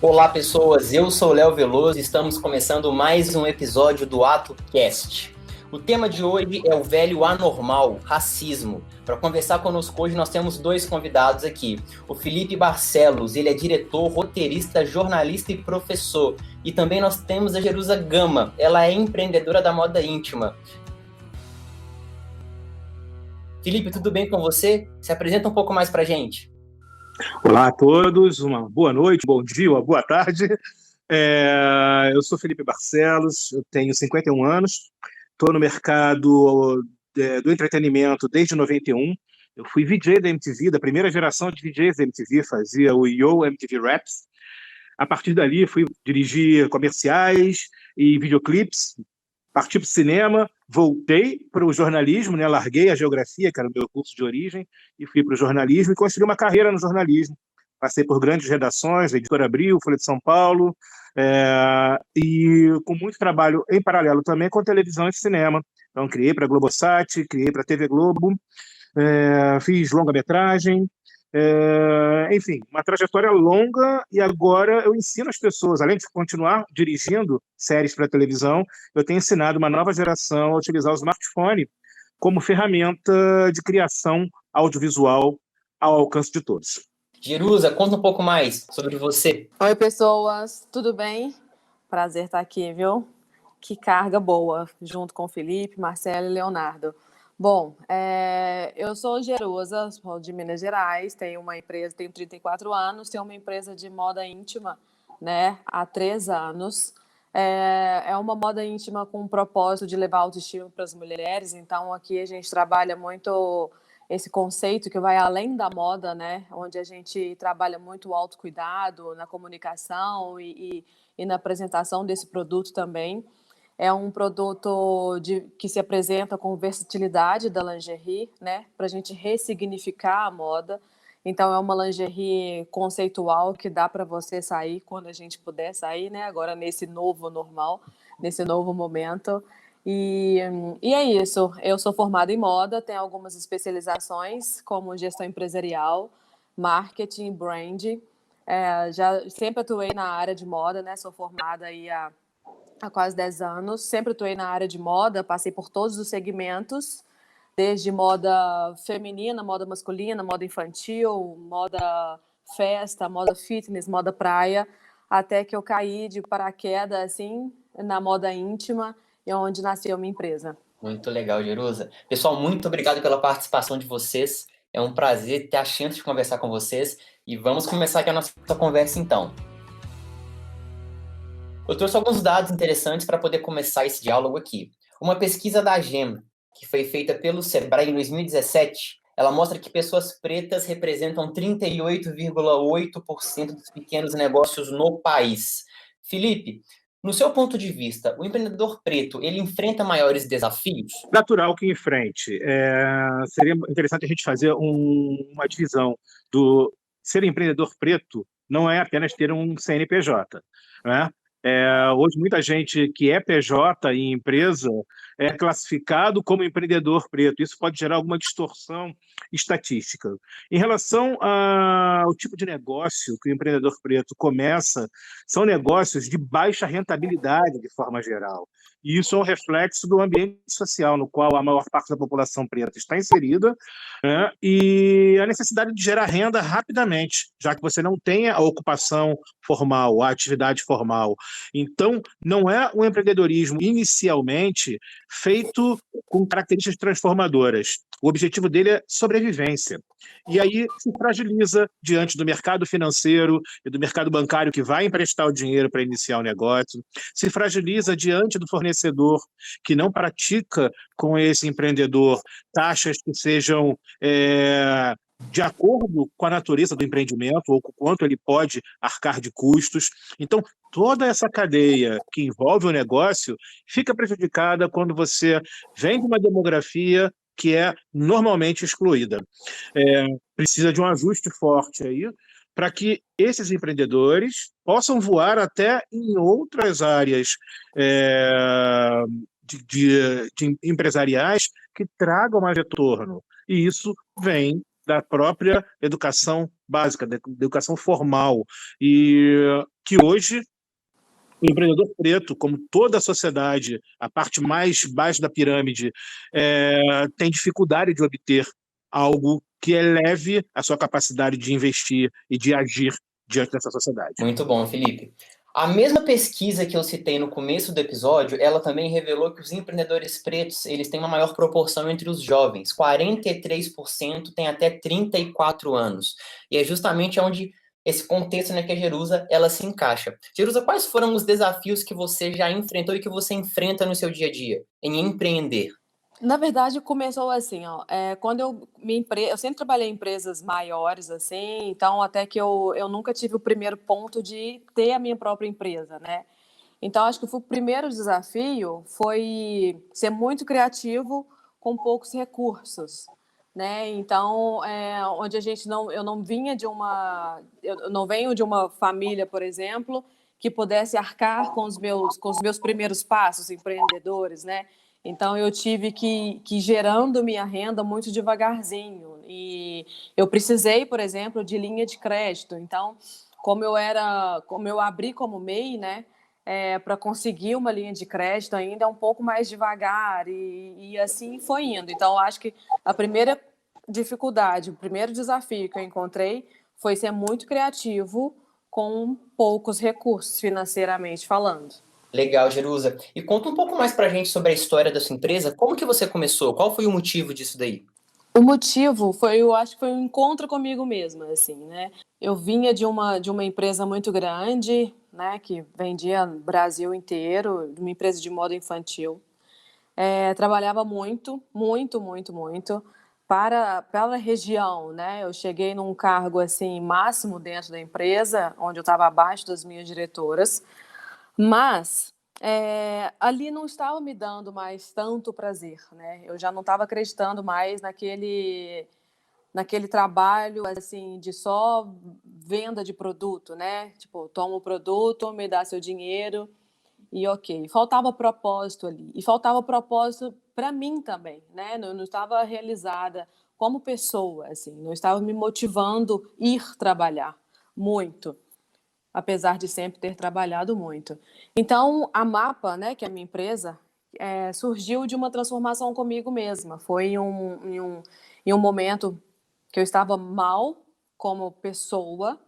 Olá, pessoas. Eu sou o Léo Veloso e estamos começando mais um episódio do AtoCast. O tema de hoje é o velho anormal, racismo. Para conversar conosco hoje, nós temos dois convidados aqui. O Felipe Barcelos, ele é diretor, roteirista, jornalista e professor. E também nós temos a Jerusa Gama, ela é empreendedora da moda íntima. Felipe, tudo bem com você? Se apresenta um pouco mais para a gente. Olá a todos, uma boa noite, bom dia, uma boa tarde. Eu sou Felipe Barcelos, eu tenho 51 anos, estou no mercado do entretenimento desde 91. Eu fui VJ da MTV, da primeira geração de VJs da MTV, fazia o Yo MTV Raps. A partir dali fui dirigir comerciais e videoclipes, parti para o cinema, voltei para o jornalismo, né? Larguei a geografia, que era o meu curso de origem, e fui para o jornalismo e construí uma carreira no jornalismo. Passei por grandes redações, a Editora Abril, Folha de São Paulo, e com muito trabalho em paralelo também com televisão e cinema. Então, criei para a Globosat, criei para a TV Globo, fiz longa-metragem, enfim, uma trajetória longa, e agora eu ensino as pessoas, além de continuar dirigindo séries para televisão, eu tenho ensinado uma nova geração a utilizar o smartphone como ferramenta de criação audiovisual ao alcance de todos. Jerusa, conta um pouco mais sobre você. Oi, pessoas, tudo bem? Prazer estar aqui, viu? Que carga boa, junto com o Felipe, Marcelo e Leonardo. Bom, eu sou Jerusa, sou de Minas Gerais, tenho uma empresa, tenho 34 anos, tenho uma empresa de moda íntima, né, há 3 anos. É uma moda íntima com o propósito de levar autoestima para as mulheres, então aqui a gente trabalha muito esse conceito que vai além da moda, né, onde a gente trabalha muito o autocuidado na comunicação e na apresentação desse produto também. É um produto que se apresenta com versatilidade da lingerie, né? Para a gente ressignificar a moda. Então, é uma lingerie conceitual que dá para você sair quando a gente puder sair, né? Agora, nesse novo normal, nesse novo momento. E é isso. Eu sou formada em moda, tenho algumas especializações, como gestão empresarial, marketing, brand. Já sempre atuei na área de moda, né? Sou formada aí há quase 10 anos, sempre atuei na área de moda, passei por todos os segmentos, desde moda feminina, moda masculina, moda infantil, moda festa, moda fitness, moda praia, até que eu caí de paraquedas, assim, na moda íntima, e onde nasceu a minha empresa. Muito legal, Jerusa. Pessoal, muito obrigado pela participação de vocês. É um prazer ter a chance de conversar com vocês. E vamos começar aqui a nossa conversa, então. Eu trouxe alguns dados interessantes para poder começar esse diálogo aqui. Uma pesquisa da GEM, que foi feita pelo Sebrae em 2017, ela mostra que pessoas pretas representam 38,8% dos pequenos negócios no país. Felipe, no seu ponto de vista, o empreendedor preto, ele enfrenta maiores desafios? Natural que enfrente. Seria interessante a gente fazer uma divisão do ser empreendedor preto não é apenas ter um CNPJ, né? Hoje, muita gente que é PJ em empresa é classificado como empreendedor preto. Isso pode gerar alguma distorção estatística. Em relação ao tipo de negócio que o empreendedor preto começa, são negócios de baixa rentabilidade, de forma geral. E isso é um reflexo do ambiente social no qual a maior parte da população preta está inserida, né? E a necessidade de gerar renda rapidamente, já que você não tem a ocupação formal, a atividade formal. Então, não é um empreendedorismo inicialmente feito com características transformadoras. O objetivo dele é sobrevivência. E aí se fragiliza diante do mercado financeiro e do mercado bancário que vai emprestar o dinheiro para iniciar o negócio, se fragiliza diante do fornecedor que não pratica com esse empreendedor taxas que sejam de acordo com a natureza do empreendimento ou com quanto ele pode arcar de custos. Então, toda essa cadeia que envolve o negócio fica prejudicada quando você vem de uma demografia que é normalmente excluída. Precisa de um ajuste forte aí para que esses empreendedores possam voar até em outras áreas de empresariais que tragam mais retorno. E isso vem da própria educação básica, da educação formal. E que hoje o empreendedor preto, como toda a sociedade, a parte mais baixa da pirâmide, tem dificuldade de obter algo que eleve a sua capacidade de investir e de agir diante dessa sociedade. Muito bom, Felipe. A mesma pesquisa que eu citei no começo do episódio, ela também revelou que os empreendedores pretos, eles têm uma maior proporção entre os jovens. 43% têm até 34 anos. E é justamente onde esse contexto, né, que a Jerusa, ela se encaixa. Jerusa, quais foram os desafios que você já enfrentou e que você enfrenta no seu dia a dia em empreender? Na verdade, começou assim, ó, quando eu sempre trabalhei em empresas maiores, assim, então até que eu nunca tive o primeiro ponto de ter a minha própria empresa, né? Então, acho que o primeiro desafio foi ser muito criativo com poucos recursos, né? Então, onde eu não vinha eu não venho de uma família, por exemplo, que pudesse arcar com os meus primeiros passos empreendedores, né? Então, eu tive que ir gerando minha renda muito devagarzinho. E eu precisei, por exemplo, de linha de crédito. Então, como eu abri como MEI, né? Para conseguir uma linha de crédito ainda é um pouco mais devagar e assim foi indo. Então, acho que a primeira dificuldade, o primeiro desafio que eu encontrei foi ser muito criativo com poucos recursos financeiramente falando. Legal, Jerusa. E conta um pouco mais pra gente sobre a história da sua empresa. Como que você começou? Qual foi o motivo disso daí? O motivo foi, eu acho que foi um encontro comigo mesma, assim, né? Eu vinha de uma empresa muito grande, né, que vendia no Brasil inteiro, uma empresa de moda infantil. Trabalhava muito, muito, muito, muito para a região, né? Eu cheguei num cargo assim máximo dentro da empresa, onde eu estava abaixo das minhas diretoras, mas ali não estava me dando mais tanto prazer, né? Eu já não estava acreditando mais naquele trabalho assim de só venda de produto, né? Tipo, toma o produto, me dá seu dinheiro e ok. Faltava propósito ali. E faltava propósito para mim também, né? Eu não estava realizada como pessoa, assim, não estava me motivando a ir trabalhar muito, apesar de sempre ter trabalhado muito. Então, a Mapa, né, que é a minha empresa, surgiu de uma transformação comigo mesma. Foi em um momento que eu estava mal como pessoa,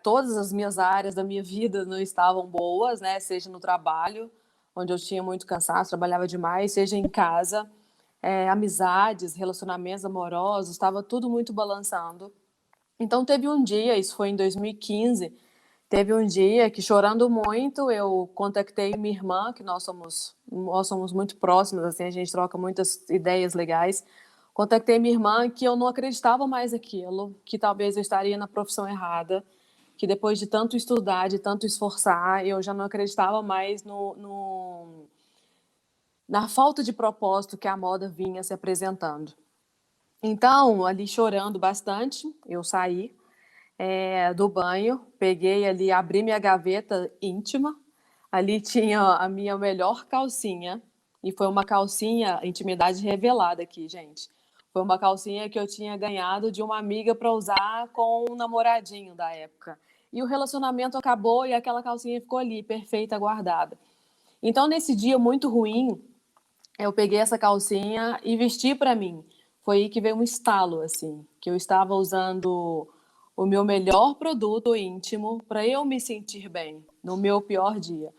todas as minhas áreas da minha vida não estavam boas, né? Seja no trabalho, onde eu tinha muito cansaço, trabalhava demais, seja em casa, amizades, relacionamentos amorosos, estava tudo muito balançando. Então teve um dia, isso foi em 2015, teve um dia que, chorando muito, eu contactei minha irmã, que nós somos muito próximas, assim, a gente troca muitas ideias legais. Contactei minha irmã que eu não acreditava mais naquilo, que talvez eu estaria na profissão errada, que depois de tanto estudar, de tanto esforçar, eu já não acreditava mais na falta de propósito que a moda vinha se apresentando. Então, ali chorando bastante, eu saí do banho, peguei ali, abri minha gaveta íntima, ali tinha a minha melhor calcinha, e foi uma calcinha, intimidade revelada aqui, gente. Foi uma calcinha que eu tinha ganhado de uma amiga para usar com um namoradinho da época. E o relacionamento acabou e aquela calcinha ficou ali, perfeita, guardada. Então, nesse dia muito ruim, eu peguei essa calcinha e vesti para mim. Foi aí que veio um estalo, assim, que eu estava usando o meu melhor produto íntimo para eu me sentir bem no meu pior dia.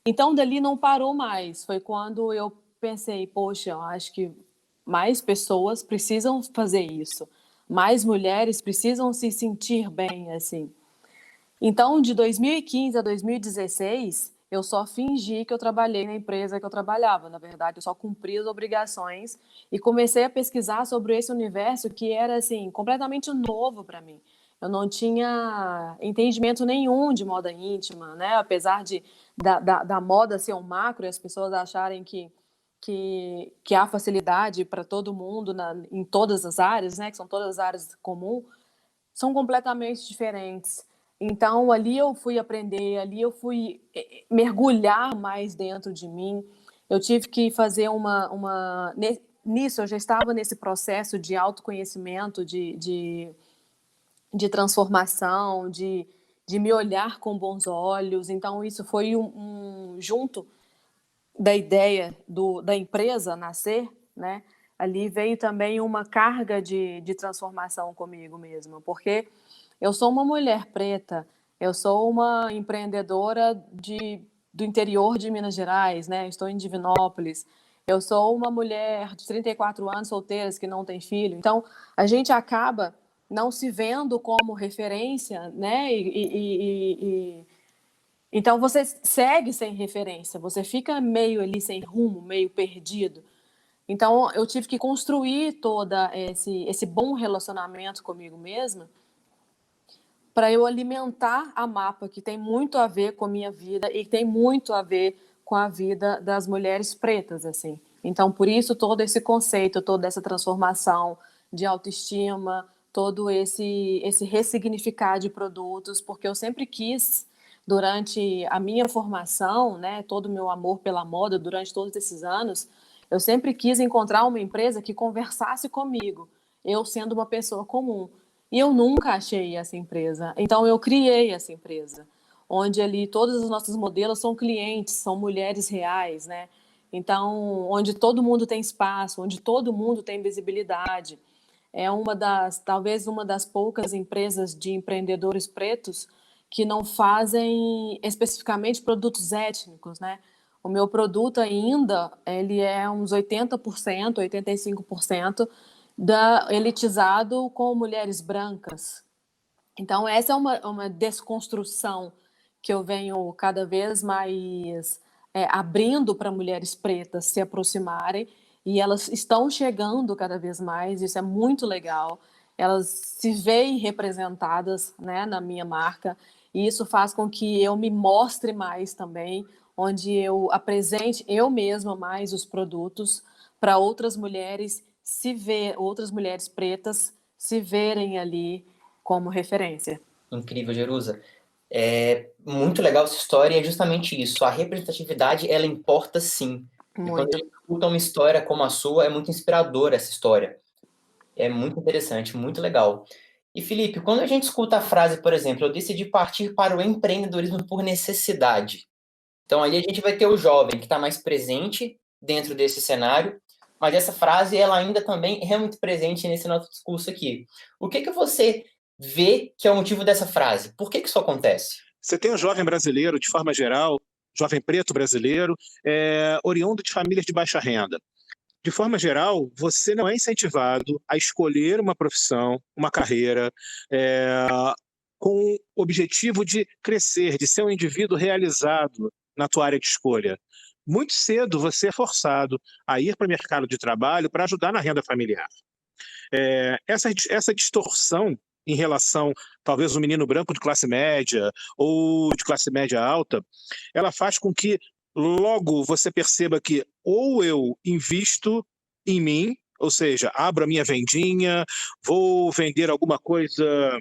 Então, dali não parou mais. Foi quando eu pensei, poxa, eu acho que mais pessoas precisam fazer isso. Mais mulheres precisam se sentir bem, assim. Então, de 2015 a 2016, eu só fingi que eu trabalhei na empresa que eu trabalhava. Na verdade, eu só cumpri as obrigações e comecei a pesquisar sobre esse universo que era, assim, completamente novo para mim. Eu não tinha entendimento nenhum de moda íntima, né? Apesar da moda ser um macro e as pessoas acharem que há facilidade para todo mundo em todas as áreas, né? Que são todas as áreas comuns, são completamente diferentes. Então, ali eu fui aprender, ali eu fui mergulhar mais dentro de mim. Eu tive que fazer nisso eu já estava nesse processo de autoconhecimento, de transformação, de me olhar com bons olhos. Então, isso foi junto da ideia da empresa nascer, né? Ali veio também uma carga de transformação comigo mesma, porque eu sou uma mulher preta, eu sou uma empreendedora do interior de Minas Gerais, né? Estou em Divinópolis. Eu sou uma mulher de 34 anos, solteira, que não tem filho. Então, a gente acaba não se vendo como referência, né? Então, você segue sem referência, você fica meio ali sem rumo, meio perdido. Então, eu tive que construir todo esse bom relacionamento comigo mesma para eu alimentar a Mapa, que tem muito a ver com a minha vida e tem muito a ver com a vida das mulheres pretas, assim. Então, por isso, todo esse conceito, toda essa transformação de autoestima, todo esse ressignificar de produtos, porque eu sempre quis, durante a minha formação, né, todo o meu amor pela moda, durante todos esses anos, eu sempre quis encontrar uma empresa que conversasse comigo, eu sendo uma pessoa comum. E eu nunca achei essa empresa. Então, eu criei essa empresa, onde ali todos os nossos modelos são clientes, são mulheres reais, né? Então, onde todo mundo tem espaço, onde todo mundo tem visibilidade. É talvez uma das poucas empresas de empreendedores pretos que não fazem especificamente produtos étnicos, né? O meu produto ainda, ele é uns 80%, 85% elitizado com mulheres brancas. Então, essa é uma desconstrução que eu venho cada vez mais abrindo para mulheres pretas se aproximarem, e elas estão chegando cada vez mais, isso é muito legal. Elas se veem representadas, né, na minha marca, e isso faz com que eu me mostre mais também, onde eu apresente eu mesma mais os produtos para outras mulheres outras mulheres pretas se verem ali como referência. Incrível, Jerusa. É muito legal essa história e é justamente isso. A representatividade, ela importa sim. E quando a Muito. gente escuta uma história como a sua, é muito inspiradora essa história. É muito interessante, muito legal. E, Felipe, quando a gente escuta a frase, por exemplo, eu decidi partir para o empreendedorismo por necessidade. Então, aí a gente vai ter o jovem que está mais presente dentro desse cenário, mas essa frase, ela ainda também é muito presente nesse nosso discurso aqui. O que você vê que é o motivo dessa frase? Por que isso acontece? Você tem um jovem brasileiro, de forma geral, jovem preto brasileiro, oriundo de famílias de baixa renda. De forma geral, você não é incentivado a escolher uma profissão, uma carreira, com o objetivo de crescer, de ser um indivíduo realizado na tua área de escolha. Muito cedo você é forçado a ir para o mercado de trabalho para ajudar na renda familiar. Essa distorção em relação, talvez, um menino branco de classe média ou de classe média alta, ela faz com que logo você perceba que ou eu invisto em mim, ou seja, abro a minha vendinha, vou vender alguma coisa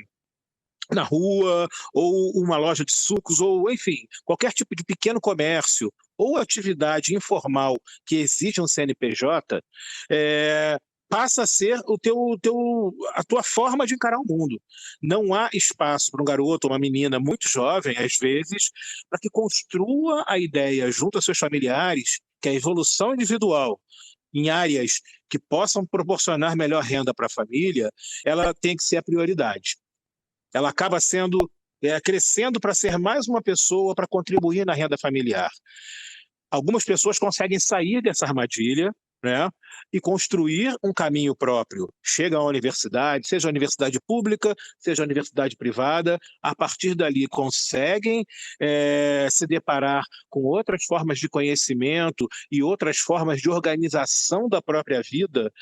na rua, ou uma loja de sucos, ou enfim, qualquer tipo de pequeno comércio ou atividade informal que exige um CNPJ, passa a ser a tua forma de encarar o mundo. Não há espaço para um garoto ou uma menina muito jovem, às vezes, para que construa a ideia junto a seus familiares que a evolução individual em áreas que possam proporcionar melhor renda para a família, ela tem que ser a prioridade. Ela acaba crescendo para ser mais uma pessoa para contribuir na renda familiar. Algumas pessoas conseguem sair dessa armadilha, né, e construir um caminho próprio. Chegam à universidade, seja a universidade pública, seja a universidade privada, a partir dali conseguem se deparar com outras formas de conhecimento e outras formas de organização da própria vida,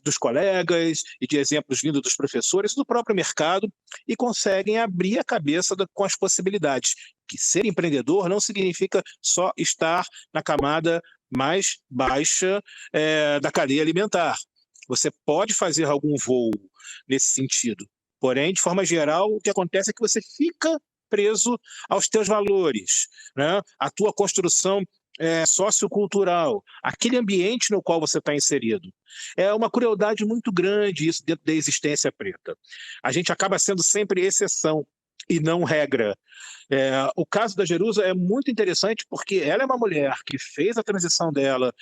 dos colegas e de exemplos vindos dos professores, do próprio mercado, e conseguem abrir a cabeça com as possibilidades. Que ser empreendedor não significa só estar na camada mais baixa da cadeia alimentar. Você pode fazer algum voo nesse sentido. Porém, de forma geral, o que acontece é que você fica preso aos teus valores, né? A tua construção sociocultural, aquele ambiente no qual você está inserido. É uma crueldade muito grande isso dentro da existência preta. A gente acaba sendo sempre exceção e não regra. O caso da Jerusa é muito interessante porque ela é uma mulher que fez a transição dela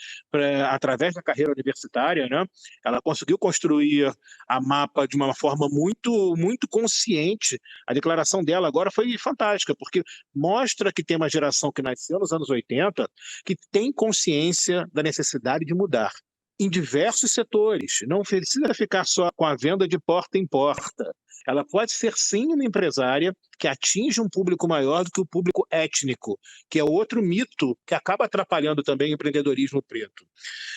através da carreira universitária, né? Ela conseguiu construir a mapa de uma forma muito, muito consciente. A declaração dela agora foi fantástica, porque mostra que tem uma geração que nasceu nos anos 80 que tem consciência da necessidade de mudar em diversos setores. Não precisa ficar só com a venda de porta em porta. Ela pode ser, sim, uma empresária que atinge um público maior do que o público étnico, que é outro mito que acaba atrapalhando também o empreendedorismo preto.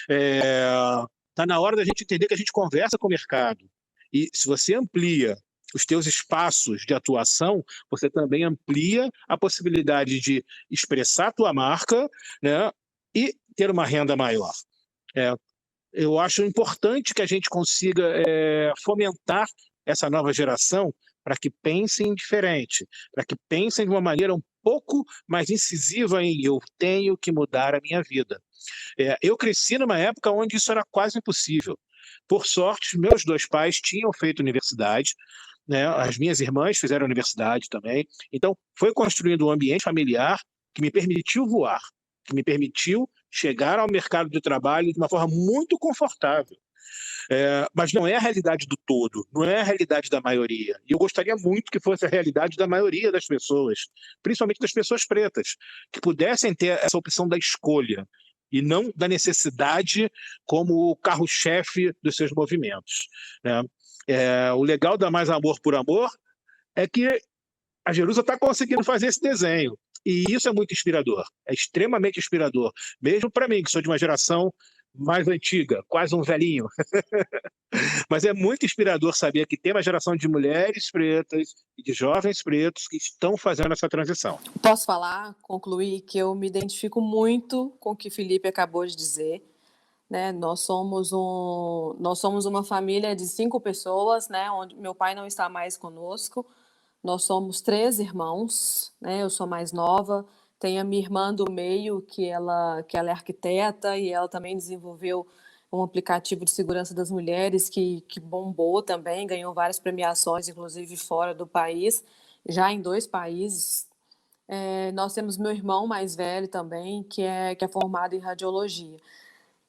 Está na hora da gente entender que a gente conversa com o mercado. E se você amplia os teus espaços de atuação, você também amplia a possibilidade de expressar a tua marca, né, e ter uma renda maior. Eu acho importante que a gente consiga fomentar essa nova geração para que pensem diferente, para que pensem de uma maneira um pouco mais incisiva em eu tenho que mudar a minha vida. Eu cresci numa época onde isso era quase impossível. Por sorte, meus dois pais tinham feito universidade, né? As minhas irmãs fizeram universidade também. Então, foi construindo um ambiente familiar que me permitiu voar, que me permitiu chegar ao mercado de trabalho de uma forma muito confortável. Mas não é a realidade do todo, não é a realidade da maioria. E eu gostaria muito que fosse a realidade da maioria das pessoas, principalmente das pessoas pretas, que pudessem ter essa opção da escolha e não da necessidade como o carro-chefe dos seus movimentos, né? O legal da Mais Amor por Amor é que a Jerusa está conseguindo fazer esse desenho. E isso é muito inspirador, é extremamente inspirador, mesmo para mim, que sou de uma geração mais antiga, quase um velhinho. Mas é muito inspirador saber que tem uma geração de mulheres pretas e de jovens pretos que estão fazendo essa transição. Posso falar, concluir, que eu me identifico muito com o que o Felipe acabou de dizer, né? Nós somos uma família de 5 pessoas, né? Onde meu pai não está mais conosco. Nós somos 3 irmãos, né? Eu sou mais nova. Tem a minha irmã do meio, que ela é arquiteta e ela também desenvolveu um aplicativo de segurança das mulheres que bombou também, ganhou várias premiações, inclusive fora do país, já em 2 países. Nós temos meu irmão mais velho também, que é formado em radiologia.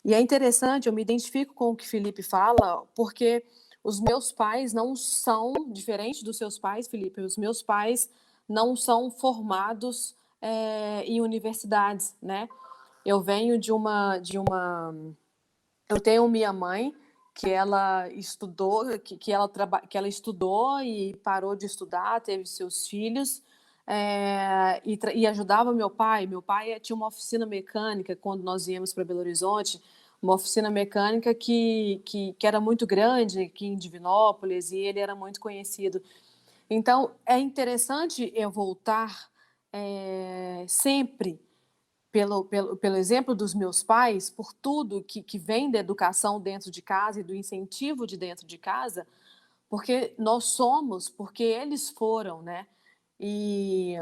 E é interessante, eu me identifico com o que Felipe fala, porque os meus pais não são, diferente dos seus pais, Felipe, os meus pais não são formados em universidades, né? Eu venho eu tenho minha mãe que ela estudou, que ela estudou e parou de estudar, teve seus filhos e ajudava meu pai. Meu pai tinha uma oficina mecânica quando nós viemos para Belo Horizonte, uma oficina mecânica que era muito grande aqui em Divinópolis e ele era muito conhecido. Então, é interessante eu voltar sempre pelo exemplo dos meus pais, por tudo que vem da educação dentro de casa e do incentivo de dentro de casa, porque nós somos, porque eles foram, né? E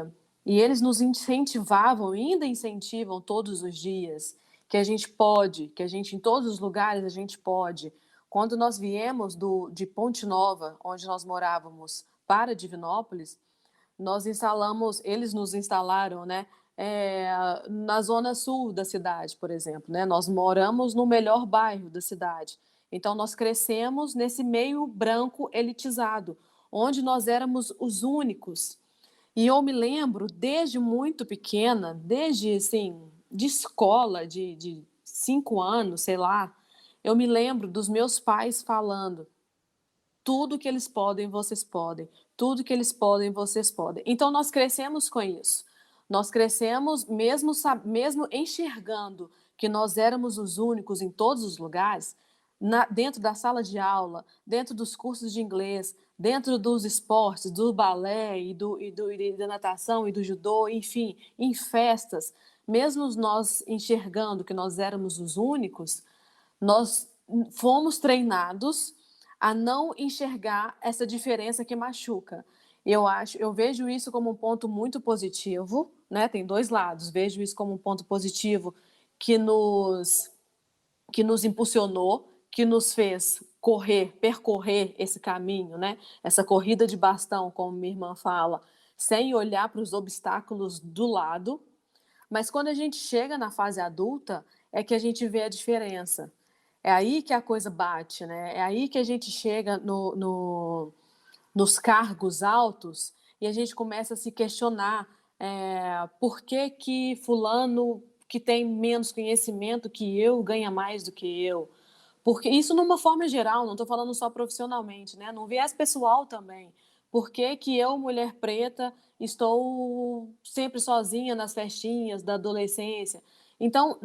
eles nos incentivavam, ainda incentivam todos os dias, que a gente pode, que a gente, em todos os lugares, a gente pode. Quando nós viemos de Ponte Nova, onde nós morávamos, para Divinópolis, eles nos instalaram, né? Na zona sul da cidade, por exemplo, né? Nós moramos no melhor bairro da cidade. Então, nós crescemos nesse meio branco elitizado, onde nós éramos os únicos. E eu me lembro, desde muito pequena, desde, assim, de escola, de 5 anos, sei lá, eu me lembro dos meus pais falando: tudo que eles podem, vocês podem. Tudo que eles podem, vocês podem. Então, nós crescemos com isso. Nós crescemos mesmo enxergando que nós éramos os únicos em todos os lugares, dentro da sala de aula, dentro dos cursos de inglês, dentro dos esportes, do balé e da natação e do judô, enfim, em festas. Mesmo nós enxergando que nós éramos os únicos, nós fomos treinados a não enxergar essa diferença que machuca. Eu vejo isso como um ponto muito positivo, né? Tem dois lados. Vejo isso como um ponto positivo que nos impulsionou, que nos fez percorrer esse caminho, né? Essa corrida de bastão, como minha irmã fala, sem olhar para os obstáculos do lado. Mas quando a gente chega na fase adulta, é que a gente vê a diferença. É aí que a coisa bate, né? É aí que a gente chega nos cargos altos e a gente começa a se questionar por que fulano que tem menos conhecimento que eu ganha mais do que eu. Porque isso numa forma geral, não estou falando só profissionalmente, né? Num viés pessoal também. Por que que eu, mulher preta, estou sempre sozinha nas festinhas da adolescência? Então,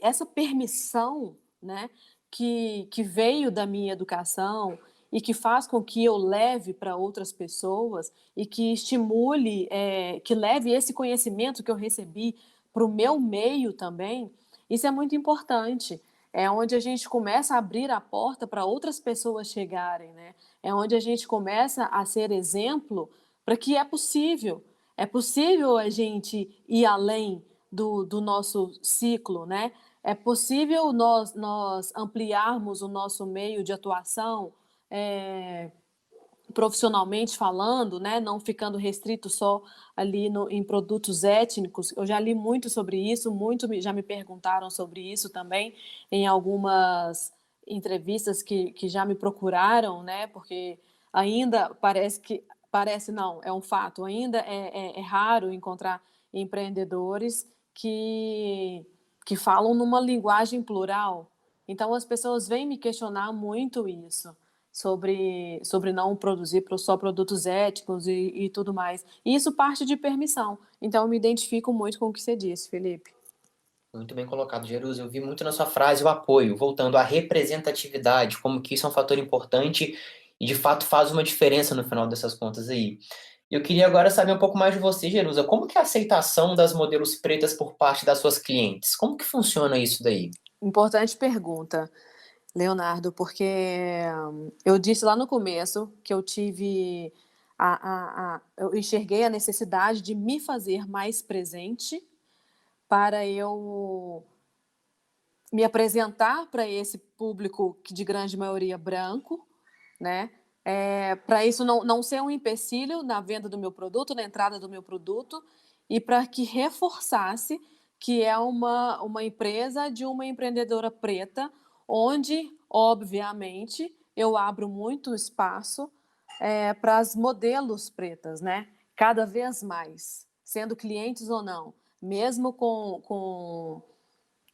essa permissão, né, que veio da minha educação e que faz com que eu leve para outras pessoas e que estimule, que leve esse conhecimento que eu recebi para o meu meio também, isso é muito importante. É onde a gente começa a abrir a porta para outras pessoas chegarem, né? É onde a gente começa a ser exemplo para que é possível. É possível a gente ir além do nosso ciclo, né? É possível nós ampliarmos o nosso meio de atuação, profissionalmente falando, né, não ficando restrito só ali em produtos étnicos. Eu já li muito sobre isso, já me perguntaram sobre isso também em algumas entrevistas que já me procuraram, né, porque ainda parece não, é um fato, ainda é raro encontrar empreendedores que falam numa linguagem plural. Então as pessoas vêm me questionar muito isso sobre não produzir só produtos éticos e tudo mais. E isso parte de permissão. Então, eu me identifico muito com o que você disse, Felipe. Muito bem colocado, Jerusa. Eu vi muito na sua frase o apoio, voltando à representatividade, como que isso é um fator importante e, de fato, faz uma diferença no final dessas contas aí. Eu queria agora saber um pouco mais de você, Jerusa. Como que é a aceitação das modelos pretas por parte das suas clientes? Como que funciona isso daí? Importante pergunta, Leonardo, porque eu disse lá no começo que eu tive eu enxerguei a necessidade de me fazer mais presente para eu me apresentar para esse público que de grande maioria branco, né? Para isso não ser um empecilho na venda do meu produto, na entrada do meu produto, e para que reforçasse que é uma empresa de uma empreendedora preta, onde, obviamente, eu abro muito espaço para as modelos pretas, né? Cada vez mais, sendo clientes ou não, mesmo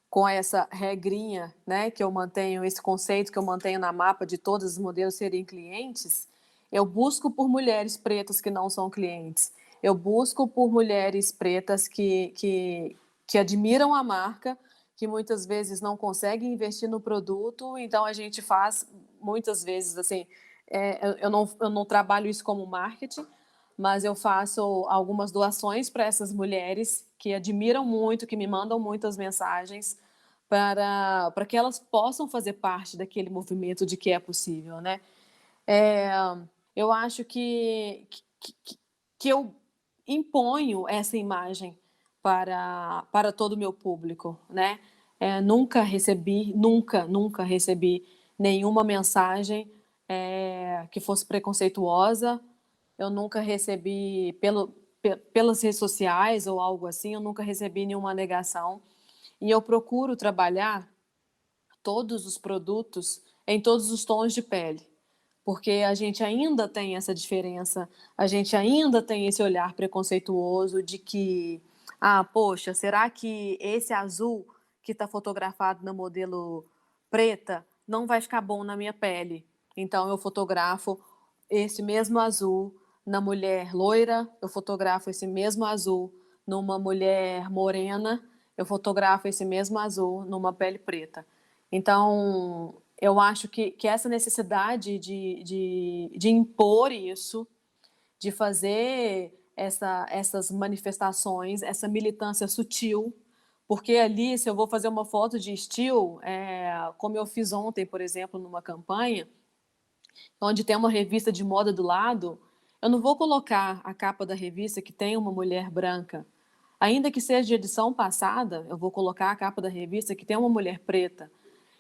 com essa regrinha, né, que eu mantenho, esse conceito que eu mantenho na mapa de todos os modelos serem clientes, eu busco por mulheres pretas que não são clientes. Eu busco por mulheres pretas que admiram a marca, que muitas vezes não conseguem investir no produto, então a gente faz, muitas vezes, assim, eu não trabalho isso como marketing, mas eu faço algumas doações para essas mulheres que admiram muito, que me mandam muitas mensagens para que elas possam fazer parte daquele movimento de que é possível, né? Eu acho que eu imponho essa imagem para todo o meu público, né? Nunca recebi nenhuma mensagem que fosse preconceituosa. Eu nunca recebi pelas redes sociais ou algo assim, eu nunca recebi nenhuma negação. E eu procuro trabalhar todos os produtos em todos os tons de pele, porque a gente ainda tem essa diferença, a gente ainda tem esse olhar preconceituoso de que, poxa, será que esse azul que está fotografado na modelo preta não vai ficar bom na minha pele? Então eu fotografo esse mesmo azul na mulher loira, eu fotografo esse mesmo azul numa mulher morena, eu fotografo esse mesmo azul numa pele preta. Então, eu acho que essa necessidade de impor isso, de fazer essas manifestações, essa militância sutil, porque ali, se eu vou fazer uma foto de estilo, como eu fiz ontem, por exemplo, numa campanha, onde tem uma revista de moda do lado, eu não vou colocar a capa da revista que tem uma mulher branca, Ainda que seja de edição passada, eu vou colocar a capa da revista que tem uma mulher preta.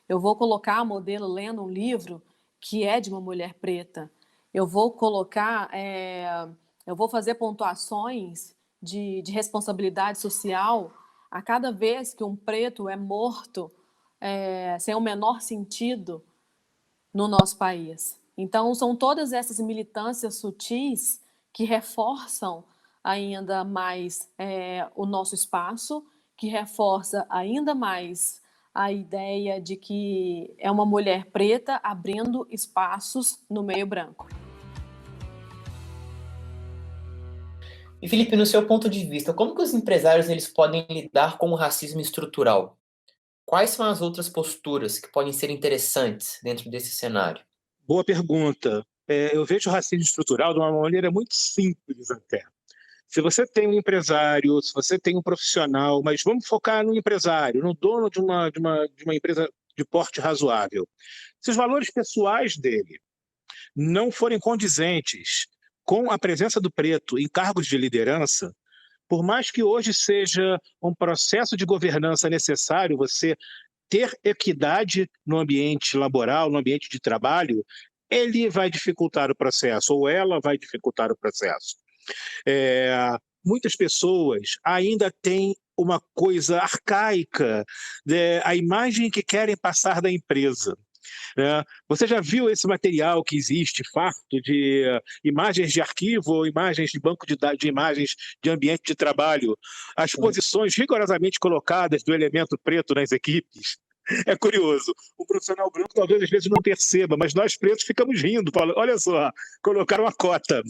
Eu vou colocar a modelo lendo um livro que é de uma mulher preta. Eu vou colocar, eu vou fazer pontuações de responsabilidade social a cada vez que um preto é morto sem o menor sentido no nosso país. Então, são todas essas militâncias sutis que reforçam ainda mais o nosso espaço, que reforça ainda mais a ideia de que é uma mulher preta abrindo espaços no meio branco. E Felipe, no seu ponto de vista, como que os empresários eles podem lidar com o racismo estrutural? Quais são as outras posturas que podem ser interessantes dentro desse cenário? Boa pergunta. Eu vejo o racismo estrutural de uma maneira muito simples até. Se você tem um empresário, se você tem um profissional, mas vamos focar no empresário, no dono de uma empresa de porte razoável. Se os valores pessoais dele não forem condizentes com a presença do preto em cargos de liderança, por mais que hoje seja um processo de governança necessário você ter equidade no ambiente laboral, no ambiente de trabalho, ele vai dificultar o processo, ou ela vai dificultar o processo. Muitas pessoas ainda têm uma coisa arcaica, a imagem que querem passar da empresa. Você já viu esse material que existe, farto de imagens de arquivo ou imagens de banco de imagens de ambiente de trabalho? As posições rigorosamente colocadas do elemento preto nas equipes. É curioso, o profissional branco talvez às vezes não perceba, mas nós pretos ficamos rindo, falando, olha só, colocaram a cota.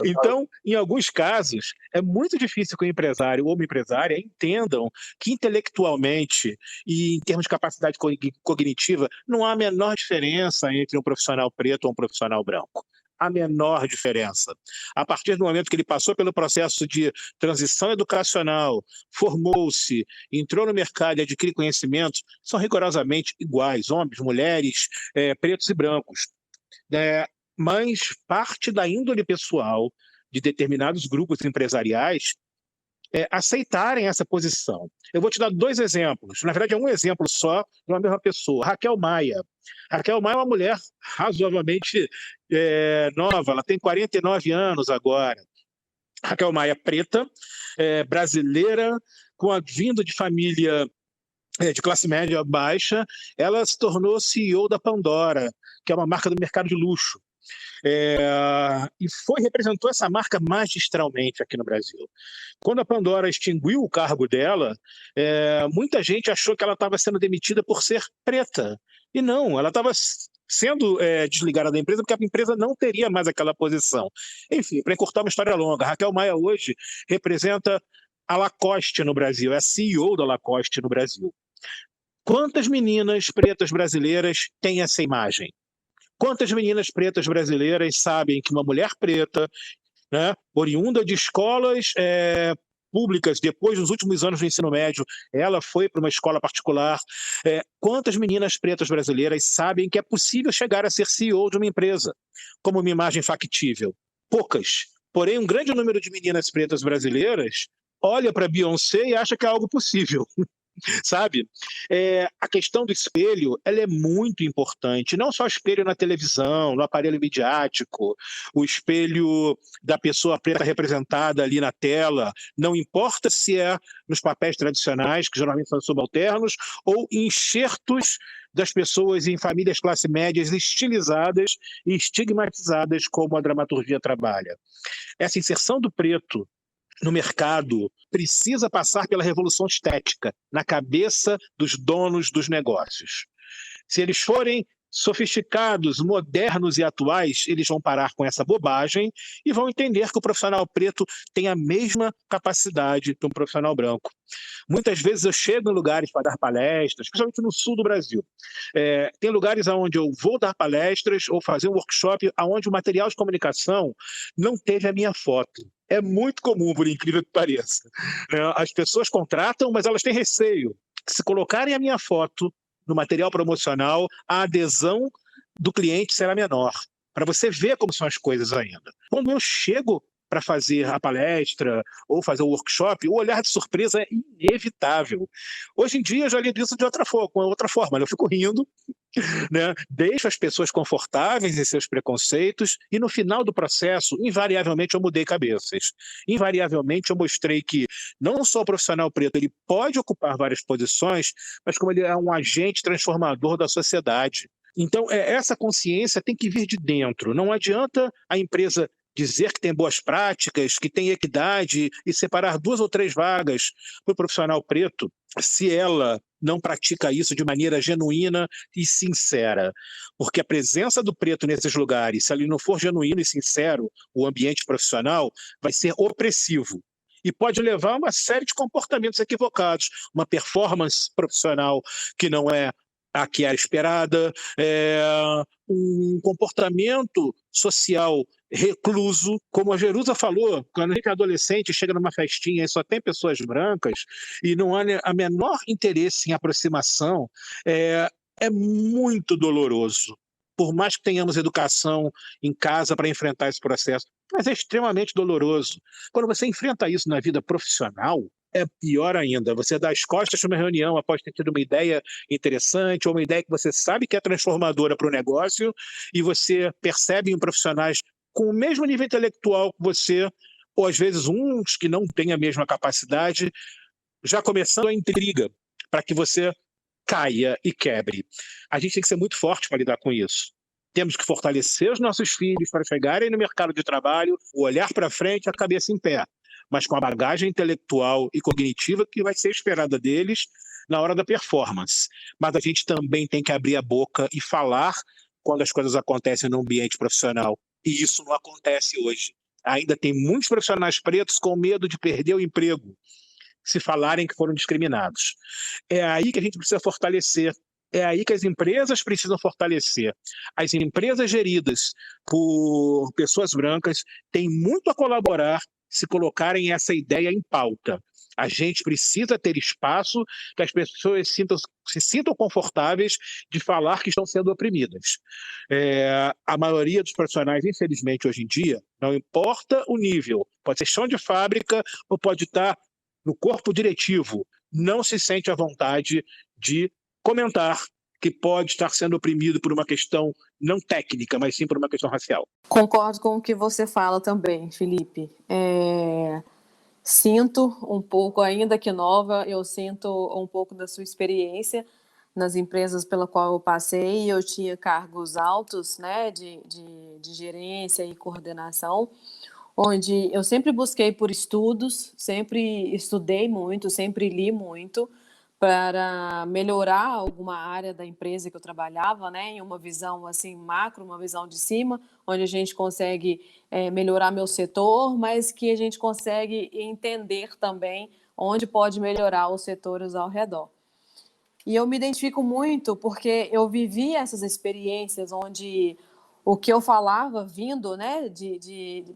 Então, em alguns casos, é muito difícil que o empresário ou uma empresária entendam que intelectualmente e em termos de capacidade cognitiva não há a menor diferença entre um profissional preto ou um profissional branco. A menor diferença. A partir do momento que ele passou pelo processo de transição educacional, formou-se, entrou no mercado e adquire conhecimentos, são rigorosamente iguais, homens, mulheres, pretos e brancos. Mas parte da índole pessoal de determinados grupos empresariais aceitarem essa posição. Eu vou te dar 2 exemplos. Na verdade, é um exemplo só de uma mesma pessoa. Raquel Maia. Raquel Maia é uma mulher razoavelmente nova, ela tem 49 anos agora. Raquel Maia preta, brasileira, com a vinda de família de classe média baixa, ela se tornou CEO da Pandora, que é uma marca do mercado de luxo. E representou essa marca magistralmente aqui no Brasil. Quando a Pandora extinguiu o cargo dela, muita gente achou que ela estava sendo demitida por ser preta. E não, ela estava sendo desligada da empresa porque a empresa não teria mais aquela posição. Enfim, para encurtar uma história longa, a Raquel Maia hoje representa a Lacoste no Brasil, é a CEO da Lacoste no Brasil. Quantas meninas pretas brasileiras têm essa imagem? Quantas meninas pretas brasileiras sabem que uma mulher preta, oriunda de escolas públicas, depois dos últimos anos do ensino médio, ela foi para uma escola particular? Quantas meninas pretas brasileiras sabem que é possível chegar a ser CEO de uma empresa, como uma imagem factível? Poucas. Porém, um grande número de meninas pretas brasileiras olha para Beyoncé e acha que é algo possível. Sabe? A questão do espelho, ela é muito importante, não só o espelho na televisão, no aparelho midiático, o espelho da pessoa preta representada ali na tela, não importa se é nos papéis tradicionais, que geralmente são subalternos, ou enxertos das pessoas em famílias classe médias estilizadas e estigmatizadas como a dramaturgia trabalha. Essa inserção do preto no mercado precisa passar pela revolução estética na cabeça dos donos dos negócios. Se eles forem sofisticados, modernos e atuais, eles vão parar com essa bobagem e vão entender que o profissional preto tem a mesma capacidade que um profissional branco. Muitas vezes eu chego em lugares para dar palestras, principalmente no sul do Brasil. Tem lugares onde eu vou dar palestras ou fazer um workshop onde o material de comunicação não teve a minha foto. É muito comum, por incrível que pareça. As pessoas contratam, mas elas têm receio. Se colocarem a minha foto no material promocional, a adesão do cliente será menor. Para você ver como são as coisas ainda. Quando eu chego para fazer a palestra ou fazer o workshop, o olhar de surpresa é inevitável. Hoje em dia eu já lido isso de outra forma, eu fico rindo, né? Deixo as pessoas confortáveis em seus preconceitos e no final do processo, invariavelmente eu mudei cabeças. Invariavelmente eu mostrei que não só o profissional preto, ele pode ocupar várias posições, mas como ele é um agente transformador da sociedade. Então, essa consciência tem que vir de dentro. Não adianta a empresa dizer que tem boas práticas, que tem equidade e separar 2 ou 3 vagas para o profissional preto, se ela não pratica isso de maneira genuína e sincera. Porque a presença do preto nesses lugares, se ele não for genuíno e sincero, o ambiente profissional vai ser opressivo. E pode levar a uma série de comportamentos equivocados, uma performance profissional que não é a que era esperada, um comportamento social recluso, como a Jerusa falou, quando a gente é adolescente, chega numa festinha e só tem pessoas brancas e não há a menor interesse em aproximação, é muito doloroso. Por mais que tenhamos educação em casa para enfrentar esse processo, mas é extremamente doloroso. Quando você enfrenta isso na vida profissional, é pior ainda. Você dá as costas para uma reunião após ter tido uma ideia interessante ou uma ideia que você sabe que é transformadora para o negócio e você percebe em profissionais com o mesmo nível intelectual que você, ou às vezes uns que não têm a mesma capacidade, já começando a intriga para que você caia e quebre. A gente tem que ser muito forte para lidar com isso. Temos que fortalecer os nossos filhos para chegarem no mercado de trabalho, o olhar para frente e a cabeça em pé, mas com a bagagem intelectual e cognitiva que vai ser esperada deles na hora da performance. Mas a gente também tem que abrir a boca e falar quando as coisas acontecem no ambiente profissional. E isso não acontece hoje. Ainda tem muitos profissionais pretos com medo de perder o emprego, se falarem que foram discriminados. É aí que a gente precisa fortalecer. É aí que as empresas precisam fortalecer. As empresas geridas por pessoas brancas têm muito a colaborar se colocarem essa ideia em pauta. A gente precisa ter espaço que as pessoas se sintam confortáveis de falar que estão sendo oprimidas. A maioria dos profissionais, infelizmente, hoje em dia, não importa o nível, pode ser chão de fábrica ou pode estar no corpo diretivo, não se sente à vontade de comentar que pode estar sendo oprimido por uma questão não técnica, mas sim por uma questão racial. Concordo com o que você fala também, Felipe. Sinto um pouco, ainda que nova, eu sinto um pouco da sua experiência nas empresas pela qual eu passei. Eu tinha cargos altos, né, de gerência e coordenação, onde eu sempre busquei por estudos, sempre estudei muito, sempre li muito, para melhorar alguma área da empresa que eu trabalhava, né, em uma visão assim macro, uma visão de cima, onde a gente consegue melhorar meu setor, mas que a gente consegue entender também onde pode melhorar os setores ao redor. E eu me identifico muito porque eu vivi essas experiências onde o que eu falava, vindo, né,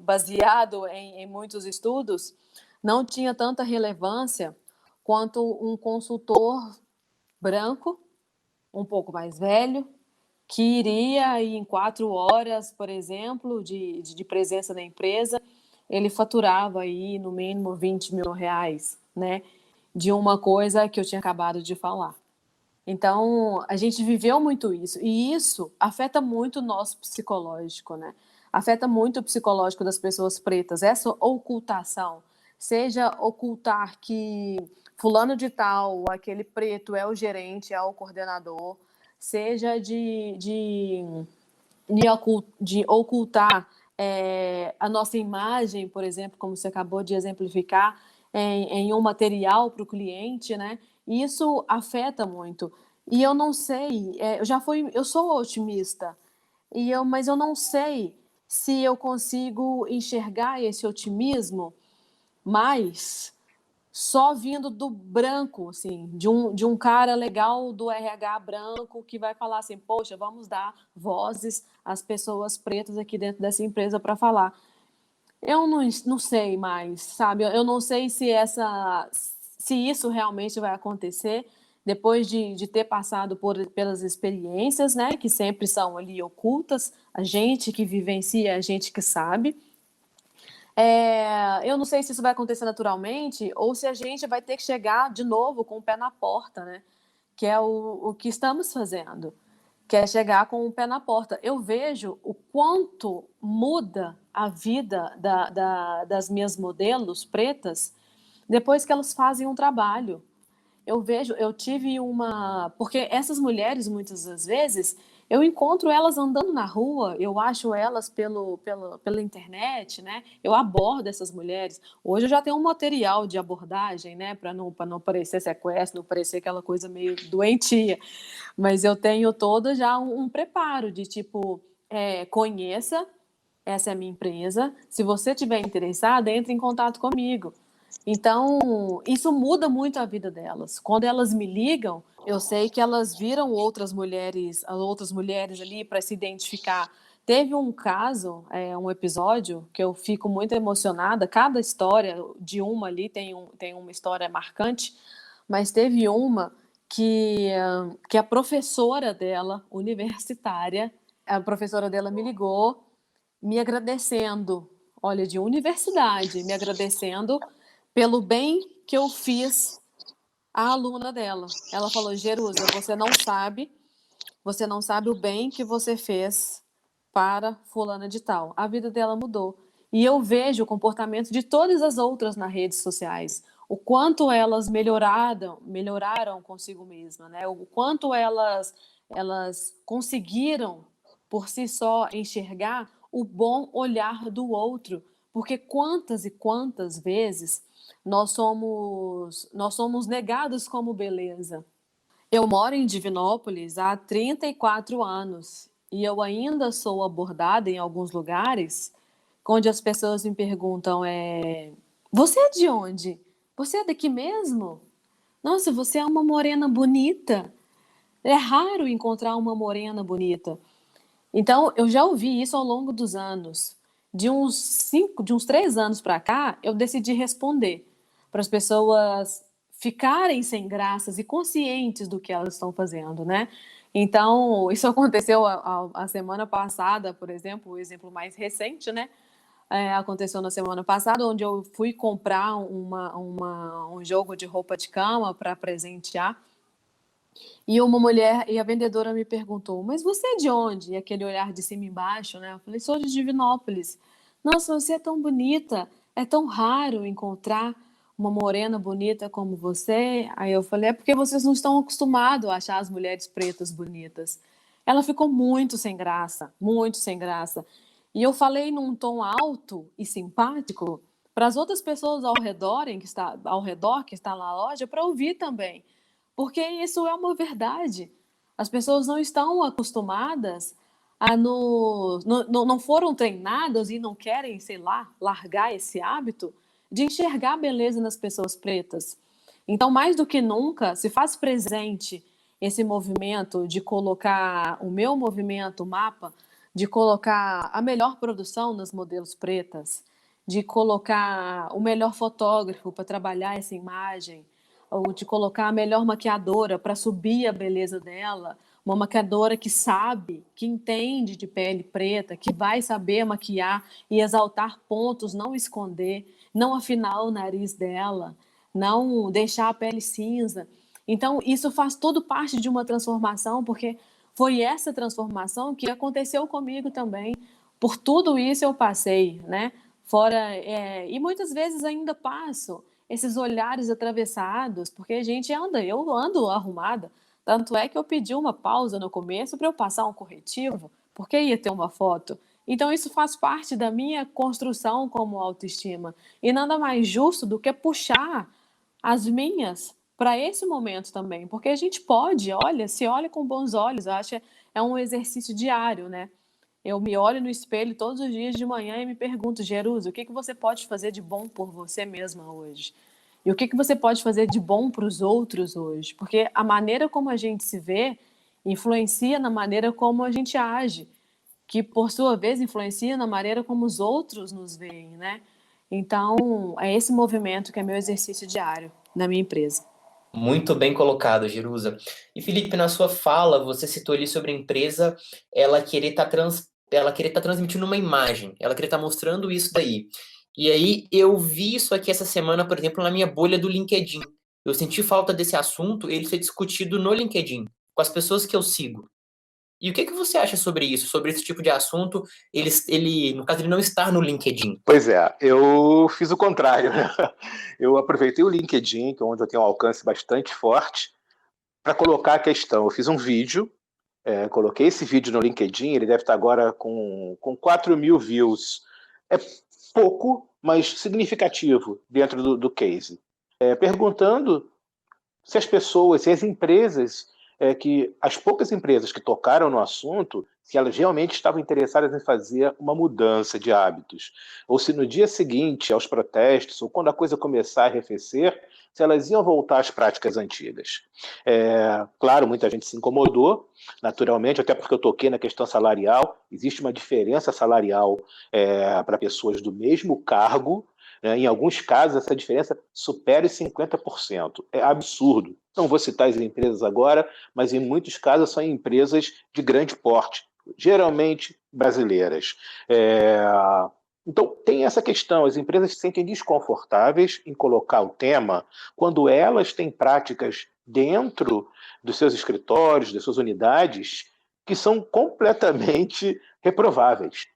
baseado em muitos estudos, não tinha tanta relevância quanto um consultor branco, um pouco mais velho, que iria aí em 4 horas, por exemplo, de presença na empresa, ele faturava aí no mínimo R$20 mil, né, de uma coisa que eu tinha acabado de falar. Então, a gente viveu muito isso, e isso afeta muito o nosso psicológico, né? Afeta muito o psicológico das pessoas pretas, essa ocultação, seja ocultar que fulano de tal, aquele preto é o gerente, é o coordenador, seja de ocultar a nossa imagem, por exemplo, como você acabou de exemplificar, em um material para o cliente, né? Isso afeta muito. E eu não sei, eu sou otimista, mas eu não sei se eu consigo enxergar esse otimismo mais só vindo do branco, assim, de um cara legal do RH branco que vai falar assim, poxa, vamos dar vozes às pessoas pretas aqui dentro dessa empresa para falar. Eu não sei mais, sabe? Eu não sei se isso realmente vai acontecer depois de ter passado pelas experiências, né? Que sempre são ali ocultas, a gente que vivencia, a gente que sabe. Eu não sei se isso vai acontecer naturalmente ou se a gente vai ter que chegar de novo com o pé na porta, né? Que é o que estamos fazendo, que é chegar com o pé na porta. Eu vejo o quanto muda a vida das minhas modelos pretas depois que elas fazem um trabalho. Eu tive uma. Porque essas mulheres, muitas das vezes, eu encontro elas andando na rua, eu acho elas pela internet, né? Eu abordo essas mulheres. Hoje eu já tenho um material de abordagem, né? Para não parecer sequestro, não parecer aquela coisa meio doentia. Mas eu tenho todo já um preparo de tipo, conheça, essa é a minha empresa. Se você estiver interessada, entre em contato comigo. Então, isso muda muito a vida delas. Quando elas me ligam, eu sei que elas viram outras mulheres ali para se identificar. Teve um caso, um episódio, que eu fico muito emocionada. Cada história de uma ali tem uma história marcante, mas teve uma que a professora dela, universitária, a professora dela me ligou me agradecendo, olha, de universidade, me agradecendo pelo bem que eu fiz à aluna dela. Ela falou: Jerusa, você não sabe o bem que você fez para fulana de tal. A vida dela mudou. E eu vejo o comportamento de todas as outras nas redes sociais, o quanto elas melhoraram consigo mesma, né? O quanto elas conseguiram por si só enxergar o bom olhar do outro, porque quantas e quantas vezes nós somos negados como beleza. Eu moro em Divinópolis há 34 anos e eu ainda sou abordada em alguns lugares onde as pessoas me perguntam: você é de onde? Você é daqui mesmo? Nossa, você é uma morena bonita. É raro encontrar uma morena bonita. Então, eu já ouvi isso ao longo dos anos. De uns 3 anos para cá, eu decidi responder para as pessoas ficarem sem graças e conscientes do que elas estão fazendo, né? Então, isso aconteceu a semana passada, por exemplo, o exemplo mais recente, né? Aconteceu na semana passada, onde eu fui comprar um jogo de roupa de cama para presentear. E uma mulher, e a vendedora me perguntou: mas você é de onde? E aquele olhar de cima e embaixo, né? Eu falei: sou de Divinópolis. Nossa, você é tão bonita, é tão raro encontrar uma morena bonita como você. Aí eu falei: é porque vocês não estão acostumados a achar as mulheres pretas bonitas. Ela ficou muito sem graça, muito sem graça. E eu falei num tom alto e simpático para as outras pessoas ao redor que está na loja para ouvir também, porque isso é uma verdade. As pessoas não estão acostumadas não foram treinadas e não querem, sei lá, largar esse hábito de enxergar a beleza nas pessoas pretas. Então, mais do que nunca, se faz presente esse movimento de colocar o meu movimento, o mapa, de colocar a melhor produção nas modelos pretas, de colocar o melhor fotógrafo para trabalhar essa imagem, ou de colocar a melhor maquiadora para subir a beleza dela, uma maquiadora que sabe, que entende de pele preta, que vai saber maquiar e exaltar pontos, não esconder, não afinar o nariz dela, não deixar a pele cinza. Então, isso faz tudo parte de uma transformação, porque foi essa transformação que aconteceu comigo também. Por tudo isso eu passei, né? Fora, e muitas vezes ainda passo esses olhares atravessados, porque eu ando arrumada. Tanto é que eu pedi uma pausa no começo para eu passar um corretivo, porque ia ter uma foto. Então, isso faz parte da minha construção como autoestima. E nada mais justo do que puxar as minhas para esse momento também, porque a gente pode, se olha com bons olhos. Eu acho que é um exercício diário, né? Eu me olho no espelho todos os dias de manhã e me pergunto: Jerusa, o que você pode fazer de bom por você mesma hoje? E o que você pode fazer de bom para os outros hoje? Porque a maneira como a gente se vê influencia na maneira como a gente age, que por sua vez influencia na maneira como os outros nos veem, né? Então, é esse movimento que é meu exercício diário na minha empresa. Muito bem colocado, Jerusa. E Felipe, na sua fala, você citou ali sobre a empresa, ela querer estar transmitindo uma imagem, ela querer estar mostrando isso daí. E aí eu vi isso aqui essa semana, por exemplo, na minha bolha do LinkedIn. Eu senti falta desse assunto, ele ser discutido no LinkedIn, com as pessoas que eu sigo. E o que você acha sobre isso, sobre esse tipo de assunto? No caso, ele não estar no LinkedIn. Pois é, eu fiz o contrário, né? Eu aproveitei o LinkedIn, que é onde eu tenho um alcance bastante forte, para colocar a questão. Eu fiz um vídeo, coloquei esse vídeo no LinkedIn, ele deve estar agora com 4 mil views. É pouco, mas significativo dentro do case. Perguntando se as pessoas, se as empresas, que as poucas empresas que tocaram no assunto, se elas realmente estavam interessadas em fazer uma mudança de hábitos, ou se no dia seguinte aos protestos, ou quando a coisa começar a arrefecer, se elas iam voltar às práticas antigas. Claro, muita gente se incomodou, naturalmente, até porque eu toquei na questão salarial, existe uma diferença salarial para pessoas do mesmo cargo. Em alguns casos, essa diferença supera os 50%. É absurdo. Não vou citar as empresas agora, mas em muitos casos são empresas de grande porte, geralmente brasileiras. Então, tem essa questão. As empresas se sentem desconfortáveis em colocar o tema quando elas têm práticas dentro dos seus escritórios, das suas unidades, que são completamente reprováveis.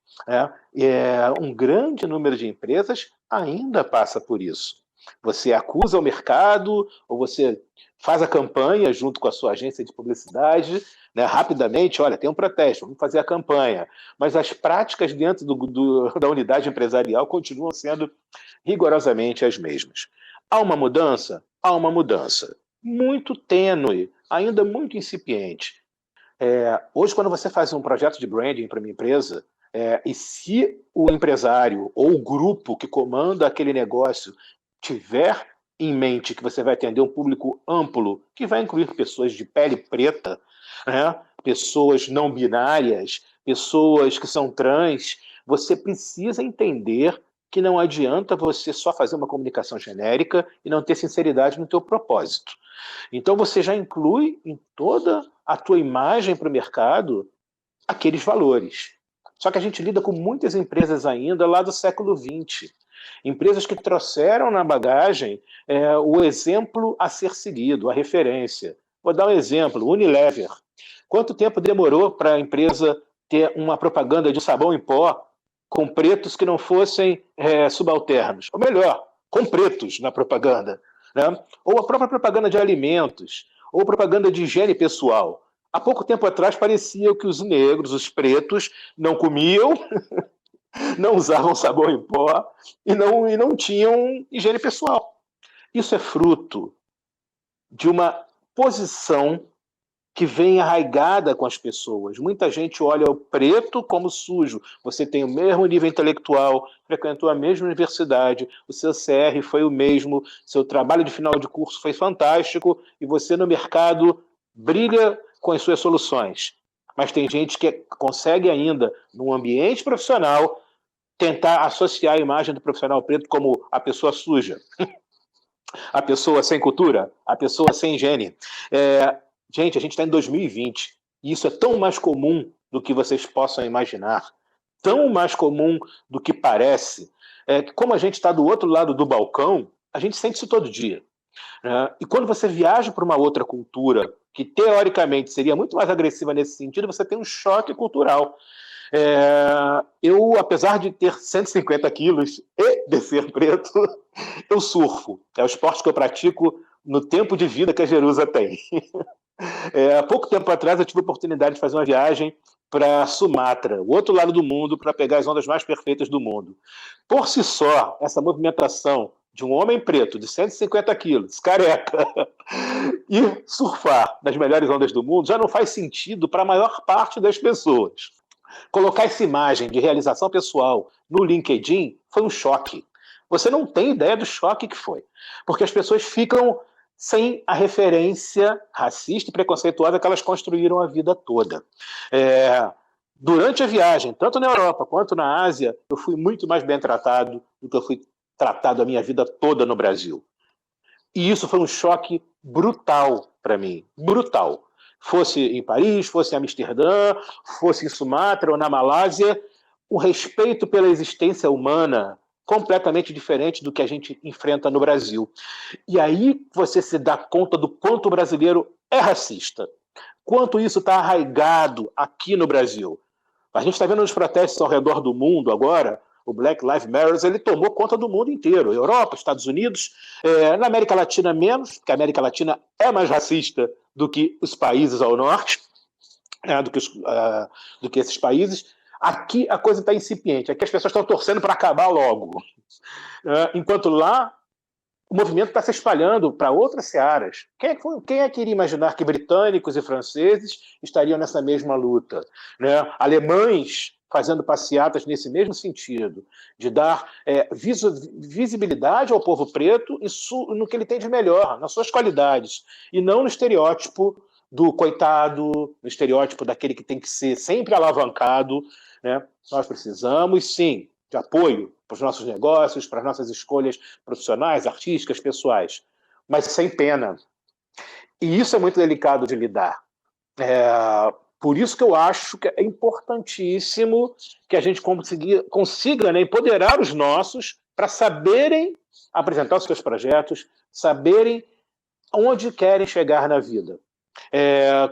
Um grande número de empresas ainda passa por isso. Você acusa o mercado, ou você faz a campanha junto com a sua agência de publicidade, né, rapidamente, olha, tem um protesto, vamos fazer a campanha. Mas as práticas dentro da unidade empresarial continuam sendo rigorosamente as mesmas. Há uma mudança? Há uma mudança. Muito tênue, ainda muito incipiente. Hoje, quando você faz um projeto de branding para uma empresa, e se o empresário ou o grupo que comanda aquele negócio tiver em mente que você vai atender um público amplo, que vai incluir pessoas de pele preta, né, pessoas não binárias, pessoas que são trans, você precisa entender que não adianta você só fazer uma comunicação genérica e não ter sinceridade no teu propósito. Então você já inclui em toda a tua imagem para o mercado aqueles valores. Só que a gente lida com muitas empresas ainda lá do século XX. Empresas que trouxeram na bagagem o exemplo a ser seguido, a referência. Vou dar um exemplo, Unilever. Quanto tempo demorou para a empresa ter uma propaganda de sabão em pó com pretos que não fossem subalternos? Ou melhor, com pretos na propaganda, né? Ou a própria propaganda de alimentos, ou propaganda de higiene pessoal. Há pouco tempo atrás parecia que os negros, os pretos, não comiam, não usavam sabão em pó e não tinham higiene pessoal. Isso é fruto de uma posição que vem arraigada com as pessoas. Muita gente olha o preto como sujo. Você tem o mesmo nível intelectual, frequentou a mesma universidade, o seu CR foi o mesmo, seu trabalho de final de curso foi fantástico e você no mercado brilha com as suas soluções. Mas tem gente que consegue ainda, num ambiente profissional, tentar associar a imagem do profissional preto como a pessoa suja, a pessoa sem cultura, a pessoa sem higiene. Gente, a gente está em 2020 e isso é tão mais comum do que vocês possam imaginar, tão mais comum do que parece, que como a gente está do outro lado do balcão, a gente sente isso todo dia. E quando você viaja para uma outra cultura, que teoricamente seria muito mais agressiva nesse sentido, você tem um choque cultural. Eu, apesar de ter 150 quilos e de ser preto, eu surfo. É o esporte que eu pratico no tempo de vida que a Jerusa tem. Há pouco tempo atrás eu tive a oportunidade de fazer uma viagem para Sumatra, o outro lado do mundo, para pegar as ondas mais perfeitas do mundo. Por si só, essa movimentação de um homem preto de 150 quilos, careca, e surfar nas melhores ondas do mundo já não faz sentido para a maior parte das pessoas. Colocar essa imagem de realização pessoal no LinkedIn foi um choque. Você não tem ideia do choque que foi. Porque as pessoas ficam sem a referência racista e preconceituosa que elas construíram a vida toda. Durante a viagem, tanto na Europa quanto na Ásia, eu fui muito mais bem tratado do que eu fui tratado a minha vida toda no Brasil. E isso foi um choque brutal para mim. Brutal. Fosse em Paris, fosse em Amsterdã, fosse em Sumatra ou na Malásia, o respeito pela existência humana completamente diferente do que a gente enfrenta no Brasil. E aí você se dá conta do quanto o brasileiro é racista, quanto isso está arraigado aqui no Brasil. A gente está vendo os protestos ao redor do mundo agora, o Black Lives Matter, ele tomou conta do mundo inteiro, Europa, Estados Unidos, na América Latina menos, porque a América Latina é mais racista do que os países ao norte, do que esses países. Aqui a coisa está incipiente, aqui as pessoas estão torcendo para acabar logo. Enquanto lá o movimento está se espalhando para outras searas. Quem é que iria imaginar que britânicos e franceses estariam nessa mesma luta? Né? Alemães fazendo passeatas nesse mesmo sentido, de dar visibilidade ao povo preto no que ele tem de melhor, nas suas qualidades, e não no estereótipo do coitado, no estereótipo daquele que tem que ser sempre alavancado. Né? Nós precisamos, sim, de apoio para os nossos negócios, para as nossas escolhas profissionais, artísticas, pessoais, mas sem pena. E isso é muito delicado de lidar. Por isso que eu acho que é importantíssimo que a gente consiga, né, empoderar os nossos para saberem apresentar os seus projetos, saberem onde querem chegar na vida.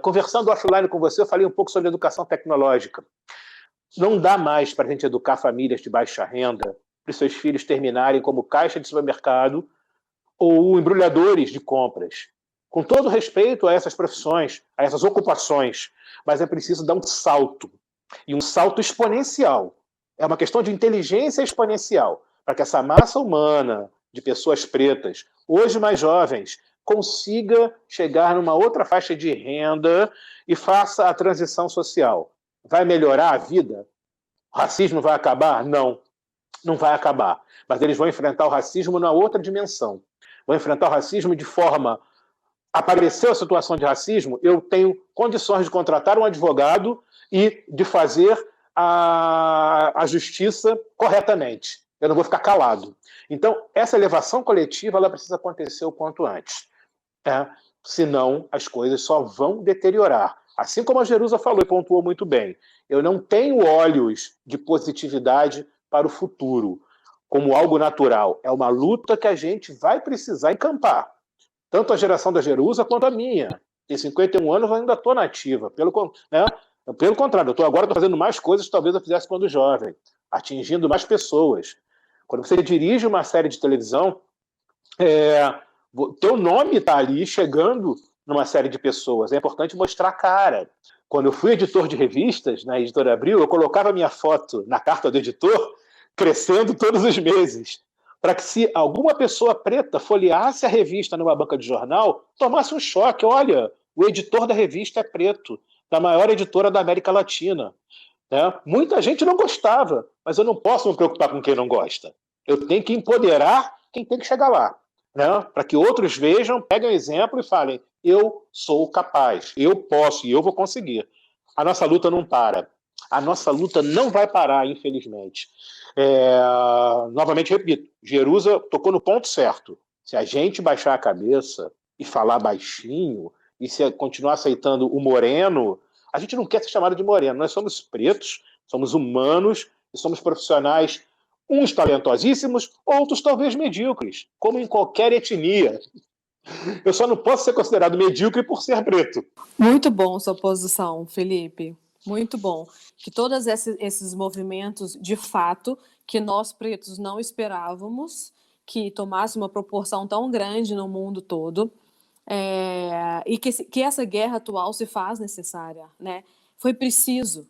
Conversando offline com você, eu falei um pouco sobre educação tecnológica. Não dá mais para a gente educar famílias de baixa renda para os seus filhos terminarem como caixa de supermercado ou embrulhadores de compras. Com todo respeito a essas profissões, a essas ocupações, mas é preciso dar um salto, e um salto exponencial. É uma questão de inteligência exponencial, para que essa massa humana de pessoas pretas, hoje mais jovens, consiga chegar numa outra faixa de renda e faça a transição social. Vai melhorar a vida? O racismo vai acabar? Não, não vai acabar. Mas eles vão enfrentar o racismo na outra dimensão. Vão enfrentar o racismo de forma... Apareceu a situação de racismo, eu tenho condições de contratar um advogado e de fazer a justiça corretamente. Eu não vou ficar calado. Então, essa elevação coletiva ela precisa acontecer o quanto antes. Senão, as coisas só vão deteriorar. Assim como a Jerusa falou e pontuou muito bem, eu não tenho olhos de positividade para o futuro como algo natural. É uma luta que a gente vai precisar encampar. Tanto a geração da Jerusa quanto a minha. Tem 51 anos, eu ainda estou nativa. Pelo contrário, agora estou fazendo mais coisas que talvez eu fizesse quando jovem, atingindo mais pessoas. Quando você dirige uma série de televisão, teu nome está ali chegando numa série de pessoas. É importante mostrar a cara. Quando eu fui editor de revistas, na Editora Abril, eu colocava minha foto na carta do editor, crescendo todos os meses, para que se alguma pessoa preta folheasse a revista numa banca de jornal, tomasse um choque. Olha, o editor da revista é preto, da maior editora da América Latina. Muita gente não gostava, mas eu não posso me preocupar com quem não gosta. Eu tenho que empoderar quem tem que chegar lá, para que outros vejam, peguem um exemplo e falem, eu sou capaz, eu posso e eu vou conseguir. A nossa luta não para. A nossa luta não vai parar, infelizmente. Novamente repito, Jerusa tocou no ponto certo. Se a gente baixar a cabeça e falar baixinho, e se continuar aceitando o moreno, a gente não quer ser chamado de moreno. Nós somos pretos, somos humanos e somos profissionais, uns talentosíssimos, outros talvez medíocres, como em qualquer etnia. Eu só não posso ser considerado medíocre por ser preto. Muito bom sua posição, Felipe. Muito bom. Que todos esses movimentos, de fato, que nós pretos não esperávamos que tomasse uma proporção tão grande no mundo todo, e que essa guerra atual se faz necessária, né? Foi preciso,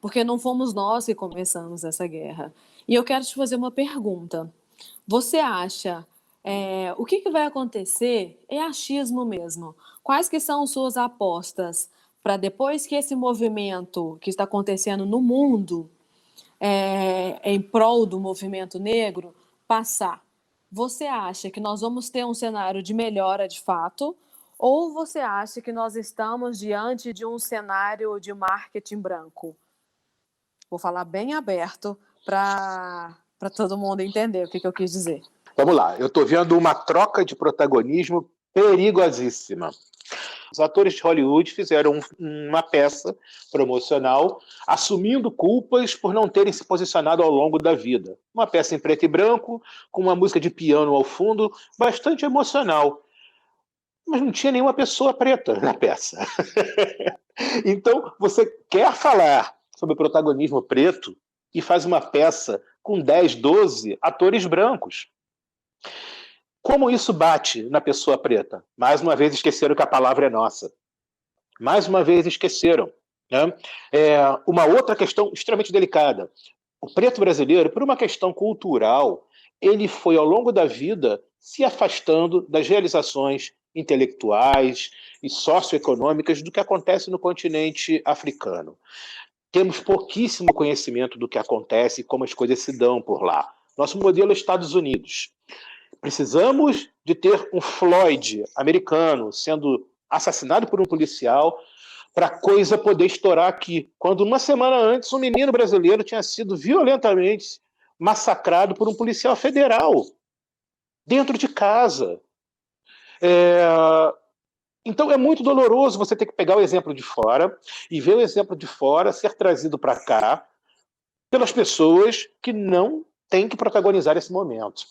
porque não fomos nós que começamos essa guerra. E eu quero te fazer uma pergunta. Você acha... o que vai acontecer? É achismo mesmo. Quais que são suas apostas para depois que esse movimento que está acontecendo no mundo em prol do movimento negro passar? Você acha que nós vamos ter um cenário de melhora de fato? Ou você acha que nós estamos diante de um cenário de marketing branco? Vou falar bem aberto para todo mundo entender o que eu quis dizer. Vamos lá, eu estou vendo uma troca de protagonismo perigosíssima. Os atores de Hollywood fizeram uma peça promocional assumindo culpas por não terem se posicionado ao longo da vida. Uma peça em preto e branco, com uma música de piano ao fundo, bastante emocional. Mas não tinha nenhuma pessoa preta na peça. Então, você quer falar sobre o protagonismo preto e faz uma peça com 10, 12 atores brancos. Como isso bate na pessoa preta? Mais uma vez esqueceram que a palavra é nossa. Mais uma vez esqueceram. Né? Uma outra questão extremamente delicada. O preto brasileiro, por uma questão cultural, ele foi, ao longo da vida, se afastando das realizações intelectuais e socioeconômicas do que acontece no continente africano. Temos pouquíssimo conhecimento do que acontece e como as coisas se dão por lá. Nosso modelo é Estados Unidos. Precisamos de ter um Floyd americano sendo assassinado por um policial para a coisa poder estourar aqui. Quando uma semana antes um menino brasileiro tinha sido violentamente massacrado por um policial federal dentro de casa. Então é muito doloroso você ter que pegar o exemplo de fora e ver o exemplo de fora ser trazido para cá pelas pessoas que não têm que protagonizar esse momento.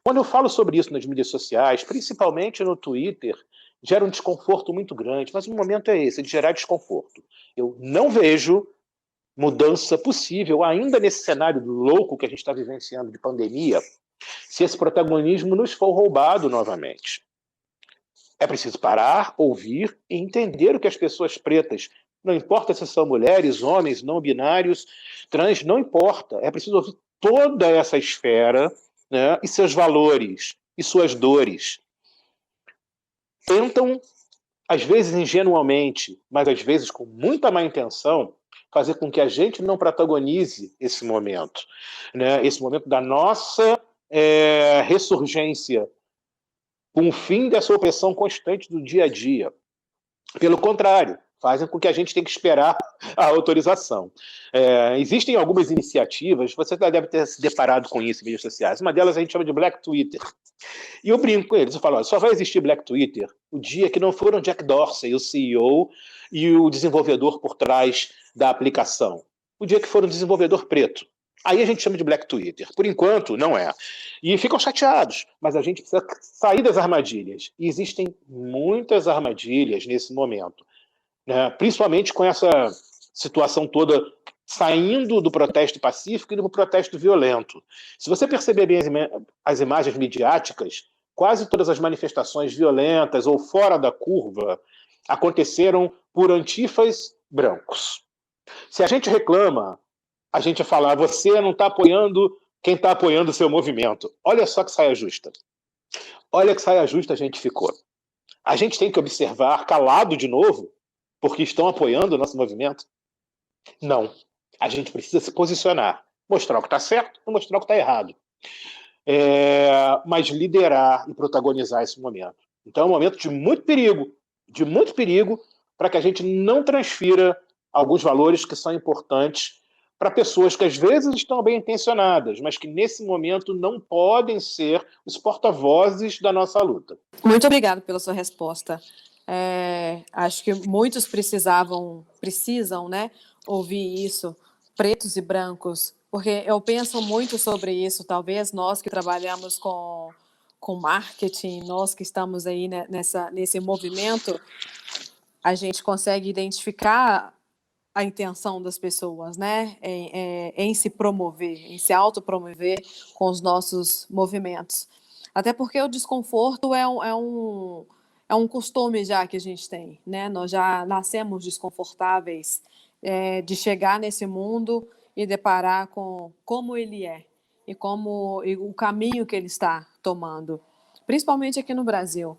Quando eu falo sobre isso nas mídias sociais, principalmente no Twitter, gera um desconforto muito grande, mas o momento é esse, de gerar desconforto. Eu não vejo mudança possível, ainda nesse cenário louco que a gente está vivenciando de pandemia, se esse protagonismo nos for roubado novamente. É preciso parar, ouvir e entender o que as pessoas pretas, não importa se são mulheres, homens, não binários, trans, não importa. É preciso ouvir toda essa esfera, né, e seus valores e suas dores. Tentam, às vezes ingenuamente, mas às vezes com muita má intenção, fazer com que a gente não protagonize esse momento, né? Esse momento da nossa ressurgência, com o fim dessa opressão constante do dia a dia. Pelo contrário, fazem com que a gente tenha que esperar a autorização. Existem algumas iniciativas, você deve ter se deparado com isso em mídias sociais. Uma delas a gente chama de Black Twitter. E eu brinco com eles, eu falo, só vai existir Black Twitter o dia que não foram Jack Dorsey, o CEO, e o desenvolvedor por trás da aplicação. O dia que for um desenvolvedor preto. Aí a gente chama de Black Twitter. Por enquanto, não é. E ficam chateados, mas a gente precisa sair das armadilhas. E existem muitas armadilhas nesse momento, né? Principalmente com essa situação toda saindo do protesto pacífico e do protesto violento. Se você perceber bem as imagens midiáticas, quase todas as manifestações violentas ou fora da curva aconteceram por antifas brancos. Se a gente reclama, a gente fala, você não está apoiando quem está apoiando o seu movimento. Olha só que saia justa. Olha que saia justa a gente ficou. A gente tem que observar calado de novo porque estão apoiando o nosso movimento? Não. A gente precisa se posicionar. Mostrar o que está certo e mostrar o que está errado. Mas liderar e protagonizar esse momento. Então é um momento de muito perigo para que a gente não transfira alguns valores que são importantes para pessoas que às vezes estão bem intencionadas, mas que nesse momento não podem ser os porta-vozes da nossa luta. Muito obrigada pela sua resposta. Acho que muitos precisam, né, ouvir isso, pretos e brancos, porque eu penso muito sobre isso, talvez nós que trabalhamos com marketing, nós que estamos aí nesse movimento, a gente consegue identificar a intenção das pessoas, né, em se promover, em se autopromover com os nossos movimentos. Até porque o desconforto é um costume já que a gente tem, né? Nós já nascemos desconfortáveis de chegar nesse mundo e deparar com como ele é e o caminho que ele está tomando, principalmente aqui no Brasil.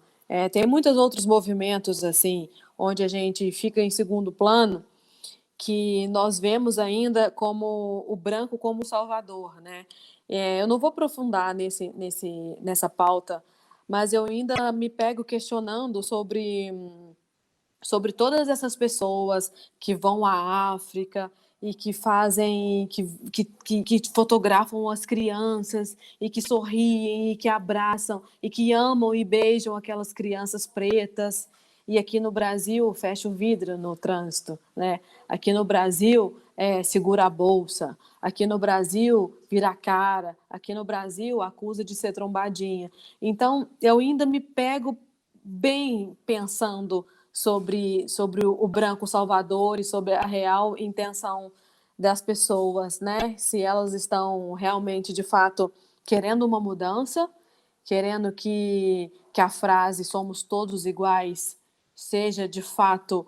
Tem muitos outros movimentos assim, onde a gente fica em segundo plano, que nós vemos ainda como o branco como salvador, né? Eu não vou aprofundar nessa pauta, mas eu ainda me pego questionando sobre todas essas pessoas que vão à África e que fazem, que fotografam as crianças e que sorriem e que abraçam e que amam e beijam aquelas crianças pretas. E aqui no Brasil, fecha o vidro no trânsito, né? Aqui no Brasil, segura a bolsa. Aqui no Brasil, vira a cara. Aqui no Brasil, acusa de ser trombadinha. Então, eu ainda me pego bem pensando sobre o branco salvador e sobre a real intenção das pessoas, né? Se elas estão realmente, de fato, querendo uma mudança, querendo que a frase "somos todos iguais" seja, de fato,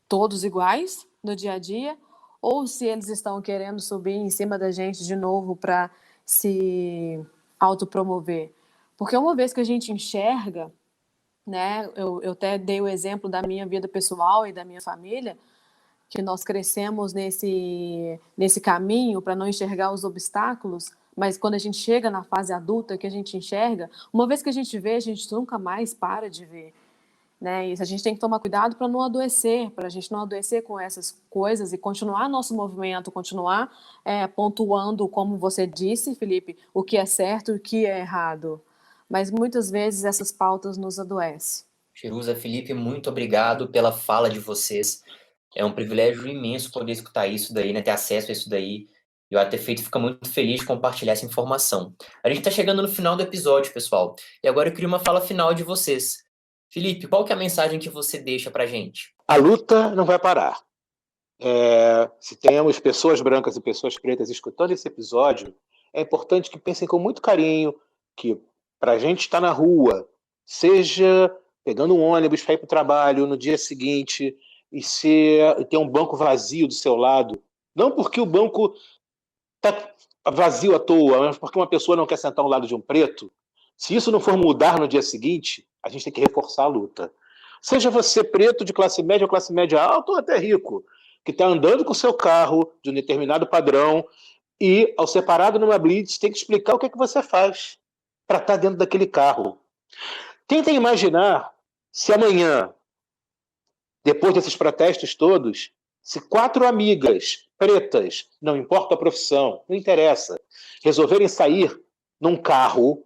todos iguais no dia a dia, ou se eles estão querendo subir em cima da gente de novo para se autopromover. Porque uma vez que a gente enxerga, né, eu até dei o exemplo da minha vida pessoal e da minha família, que nós crescemos nesse caminho para não enxergar os obstáculos, mas quando a gente chega na fase adulta, que a gente enxerga, uma vez que a gente vê, a gente nunca mais para de ver. Né? E a gente tem que tomar cuidado para não adoecer, para a gente não adoecer com essas coisas e continuar nosso movimento, continuar pontuando, como você disse, Felipe, o que é certo e o que é errado. Mas muitas vezes essas pautas nos adoecem. Jerusa, Felipe, muito obrigado pela fala de vocês. É um privilégio imenso poder escutar isso daí, né? Ter acesso a isso daí. E o Artefeito fica muito feliz de compartilhar essa informação. A gente está chegando no final do episódio, pessoal. E agora eu queria uma fala final de vocês. Felipe, qual que é a mensagem que você deixa pra gente? A luta não vai parar. Se temos pessoas brancas e pessoas pretas escutando esse episódio, é importante que pensem com muito carinho que para a gente estar na rua, seja pegando um ônibus para ir para o trabalho no dia seguinte e ter um banco vazio do seu lado, não porque o banco está vazio à toa, mas porque uma pessoa não quer sentar ao lado de um preto, se isso não for mudar no dia seguinte, a gente tem que reforçar a luta. Seja você preto de classe média ou classe média alta ou até rico, que está andando com o seu carro de um determinado padrão e, ao ser parado numa blitz, tem que explicar o que é que você faz para estar dentro daquele carro. Tentem imaginar se amanhã, depois desses protestos todos, se 4 amigas pretas, não importa a profissão, não interessa, resolverem sair num carro,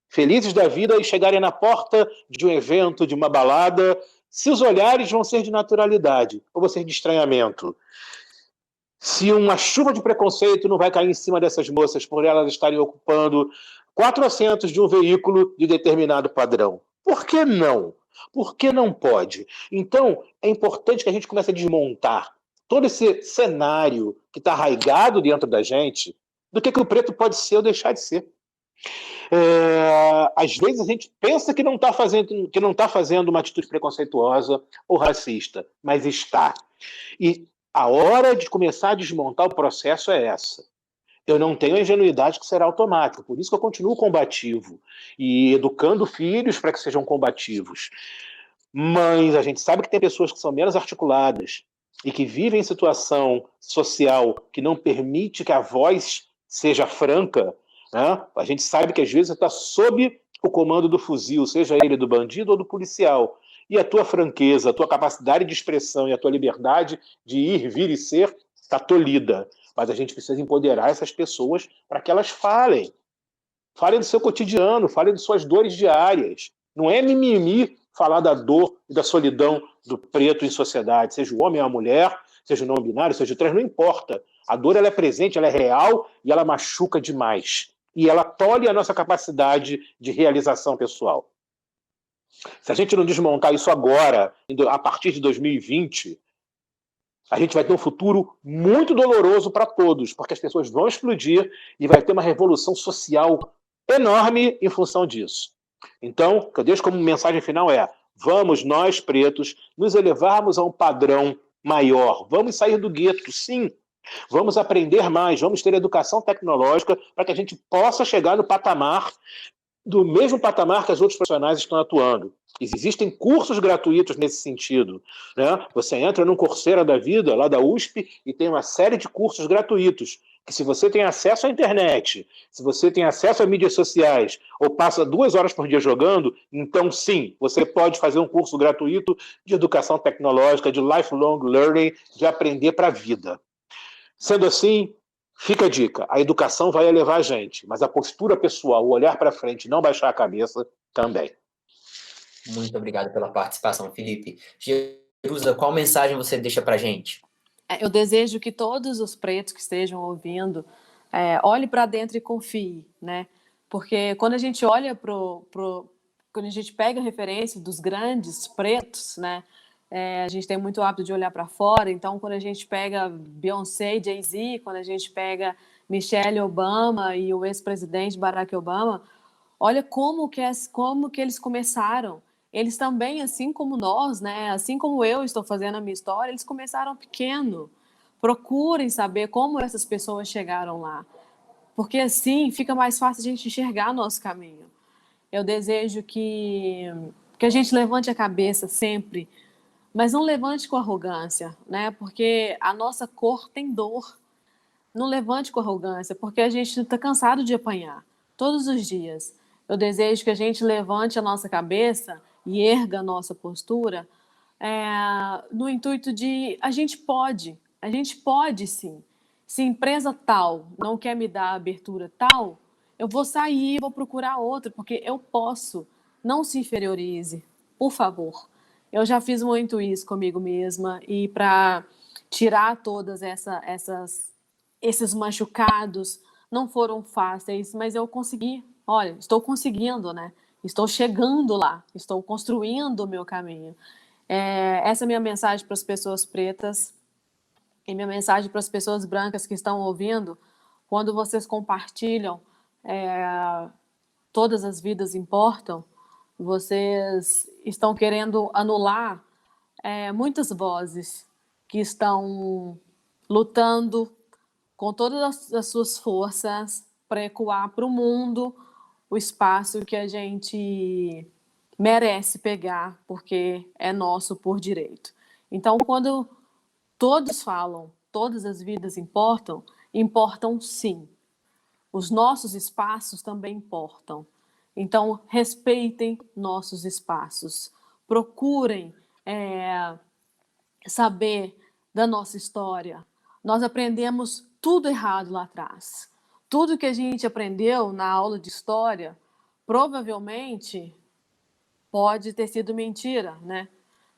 felizes da vida, e chegarem na porta de um evento, de uma balada, se os olhares vão ser de naturalidade ou vão ser de estranhamento. Se uma chuva de preconceito não vai cair em cima dessas moças por elas estarem ocupando 4 assentos de um veículo de determinado padrão. Por que não? Por que não pode? Então, é importante que a gente comece a desmontar todo esse cenário que está arraigado dentro da gente do que o preto pode ser ou deixar de ser. Às vezes a gente pensa que não está fazendo uma atitude preconceituosa ou racista, mas está. E a hora de começar a desmontar o processo é essa. Eu não tenho a ingenuidade que será automática, por isso que eu continuo combativo e educando filhos para que sejam combativos. Mas a gente sabe que tem pessoas que são menos articuladas e que vivem em situação social que não permite que a voz seja franca, né? A gente sabe que às vezes você está sob o comando do fuzil, seja ele do bandido ou do policial, e a tua franqueza, a tua capacidade de expressão e a tua liberdade de ir, vir e ser está tolhida. Mas a gente precisa empoderar essas pessoas para que elas falem. Falem do seu cotidiano, falem de suas dores diárias. Não é mimimi falar da dor e da solidão do preto em sociedade, seja o homem ou a mulher, seja o não binário, seja o trans, não importa. A dor ela é presente, ela é real e ela machuca demais. E ela tolhe a nossa capacidade de realização pessoal. Se a gente não desmontar isso agora, a partir de 2020, a gente vai ter um futuro muito doloroso para todos, porque as pessoas vão explodir e vai ter uma revolução social enorme em função disso. Então, o que eu deixo como mensagem final é: vamos nós, pretos, nos elevarmos a um padrão maior. Vamos sair do gueto, sim. Vamos aprender mais, vamos ter educação tecnológica para que a gente possa chegar no patamar, do mesmo patamar que as outros profissionais estão atuando. Existem cursos gratuitos nesse sentido, né? Você entra num Coursera da vida, lá da USP, e tem uma série de cursos gratuitos, que se você tem acesso à internet, se você tem acesso a mídias sociais, ou passa 2 horas por dia jogando, então sim, você pode fazer um curso gratuito de educação tecnológica, de lifelong learning, de aprender para a vida. Sendo assim, fica a dica, a educação vai elevar a gente, mas a postura pessoal, o olhar para frente, não baixar a cabeça, também. Muito obrigado pela participação, Felipe. Jerusa, qual mensagem você deixa para a gente? Eu desejo que todos os pretos que estejam ouvindo olhem para dentro e confiem, né? Porque quando a gente olha quando a gente pega a referência dos grandes pretos, né? A gente tem muito hábito de olhar para fora, então quando a gente pega Beyoncé, Jay-Z, quando a gente pega Michelle Obama e o ex-presidente Barack Obama, olha como que eles começaram. Eles também, assim como nós, né? Assim como eu estou fazendo a minha história, eles começaram pequeno. Procurem saber como essas pessoas chegaram lá, porque assim fica mais fácil a gente enxergar nosso caminho. Eu desejo que a gente levante a cabeça sempre, mas não levante com arrogância, né? Porque a nossa cor tem dor. Não levante com arrogância, porque a gente está cansado de apanhar todos os dias. Eu desejo que a gente levante a nossa cabeça e erga a nossa postura no intuito de a gente pode sim. Se empresa tal não quer me dar abertura tal, eu vou sair, vou procurar outra, porque eu posso. Não se inferiorize, por favor. Eu já fiz muito isso comigo mesma e para tirar todas esses machucados não foram fáceis, mas eu consegui. Olha, estou conseguindo, né? Estou chegando lá, estou construindo o meu caminho. Essa é a minha mensagem para as pessoas pretas e minha mensagem para as pessoas brancas que estão ouvindo. Quando vocês compartilham todas as vidas importam, vocês estão querendo anular muitas vozes que estão lutando com todas as suas forças para ecoar para o mundo o espaço que a gente merece pegar, porque é nosso por direito. Então, quando todos falam, todas as vidas importam, importam sim. Os nossos espaços também importam. Então, respeitem nossos espaços. Procurem saber da nossa história. Nós aprendemos tudo errado lá atrás. Tudo que a gente aprendeu na aula de história, provavelmente pode ter sido mentira, né?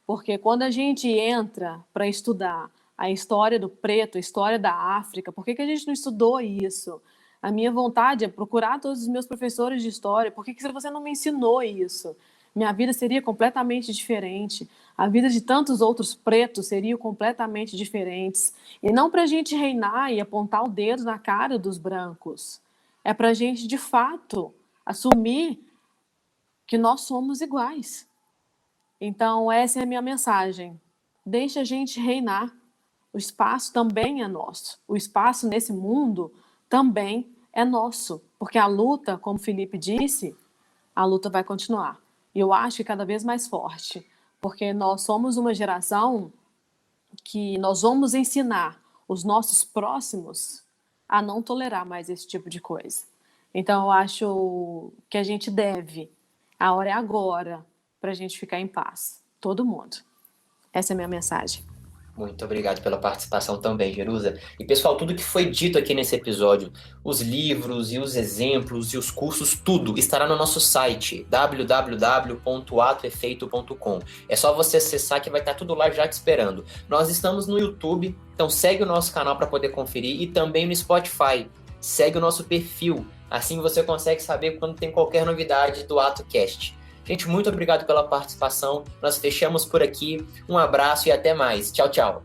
Porque quando a gente entra para estudar a história do preto, a história da África, por que a gente não estudou isso? A minha vontade é procurar todos os meus professores de história. Por que você não me ensinou isso? Minha vida seria completamente diferente. A vida de tantos outros pretos seria completamente diferentes. E não para a gente reinar e apontar o dedo na cara dos brancos. É para a gente, de fato, assumir que nós somos iguais. Então, essa é a minha mensagem. Deixa a gente reinar. O espaço também é nosso. O espaço nesse mundo também é nosso. Porque a luta, como o Felipe disse, a luta vai continuar. E eu acho que cada vez mais forte. Porque nós somos uma geração que nós vamos ensinar os nossos próximos a não tolerar mais esse tipo de coisa. Então, eu acho que a gente deve. A hora é agora para a gente ficar em paz. Todo mundo. Essa é a minha mensagem. Muito obrigado pela participação também, Jerusa. E, pessoal, tudo que foi dito aqui nesse episódio, os livros e os exemplos e os cursos, tudo estará no nosso site, www.atoefeito.com. É só você acessar que vai estar tudo lá já te esperando. Nós estamos no YouTube, então segue o nosso canal para poder conferir, e também no Spotify. Segue o nosso perfil, assim você consegue saber quando tem qualquer novidade do AtoCast. Gente, muito obrigado pela participação. Nós fechamos por aqui. Um abraço e até mais. Tchau, tchau.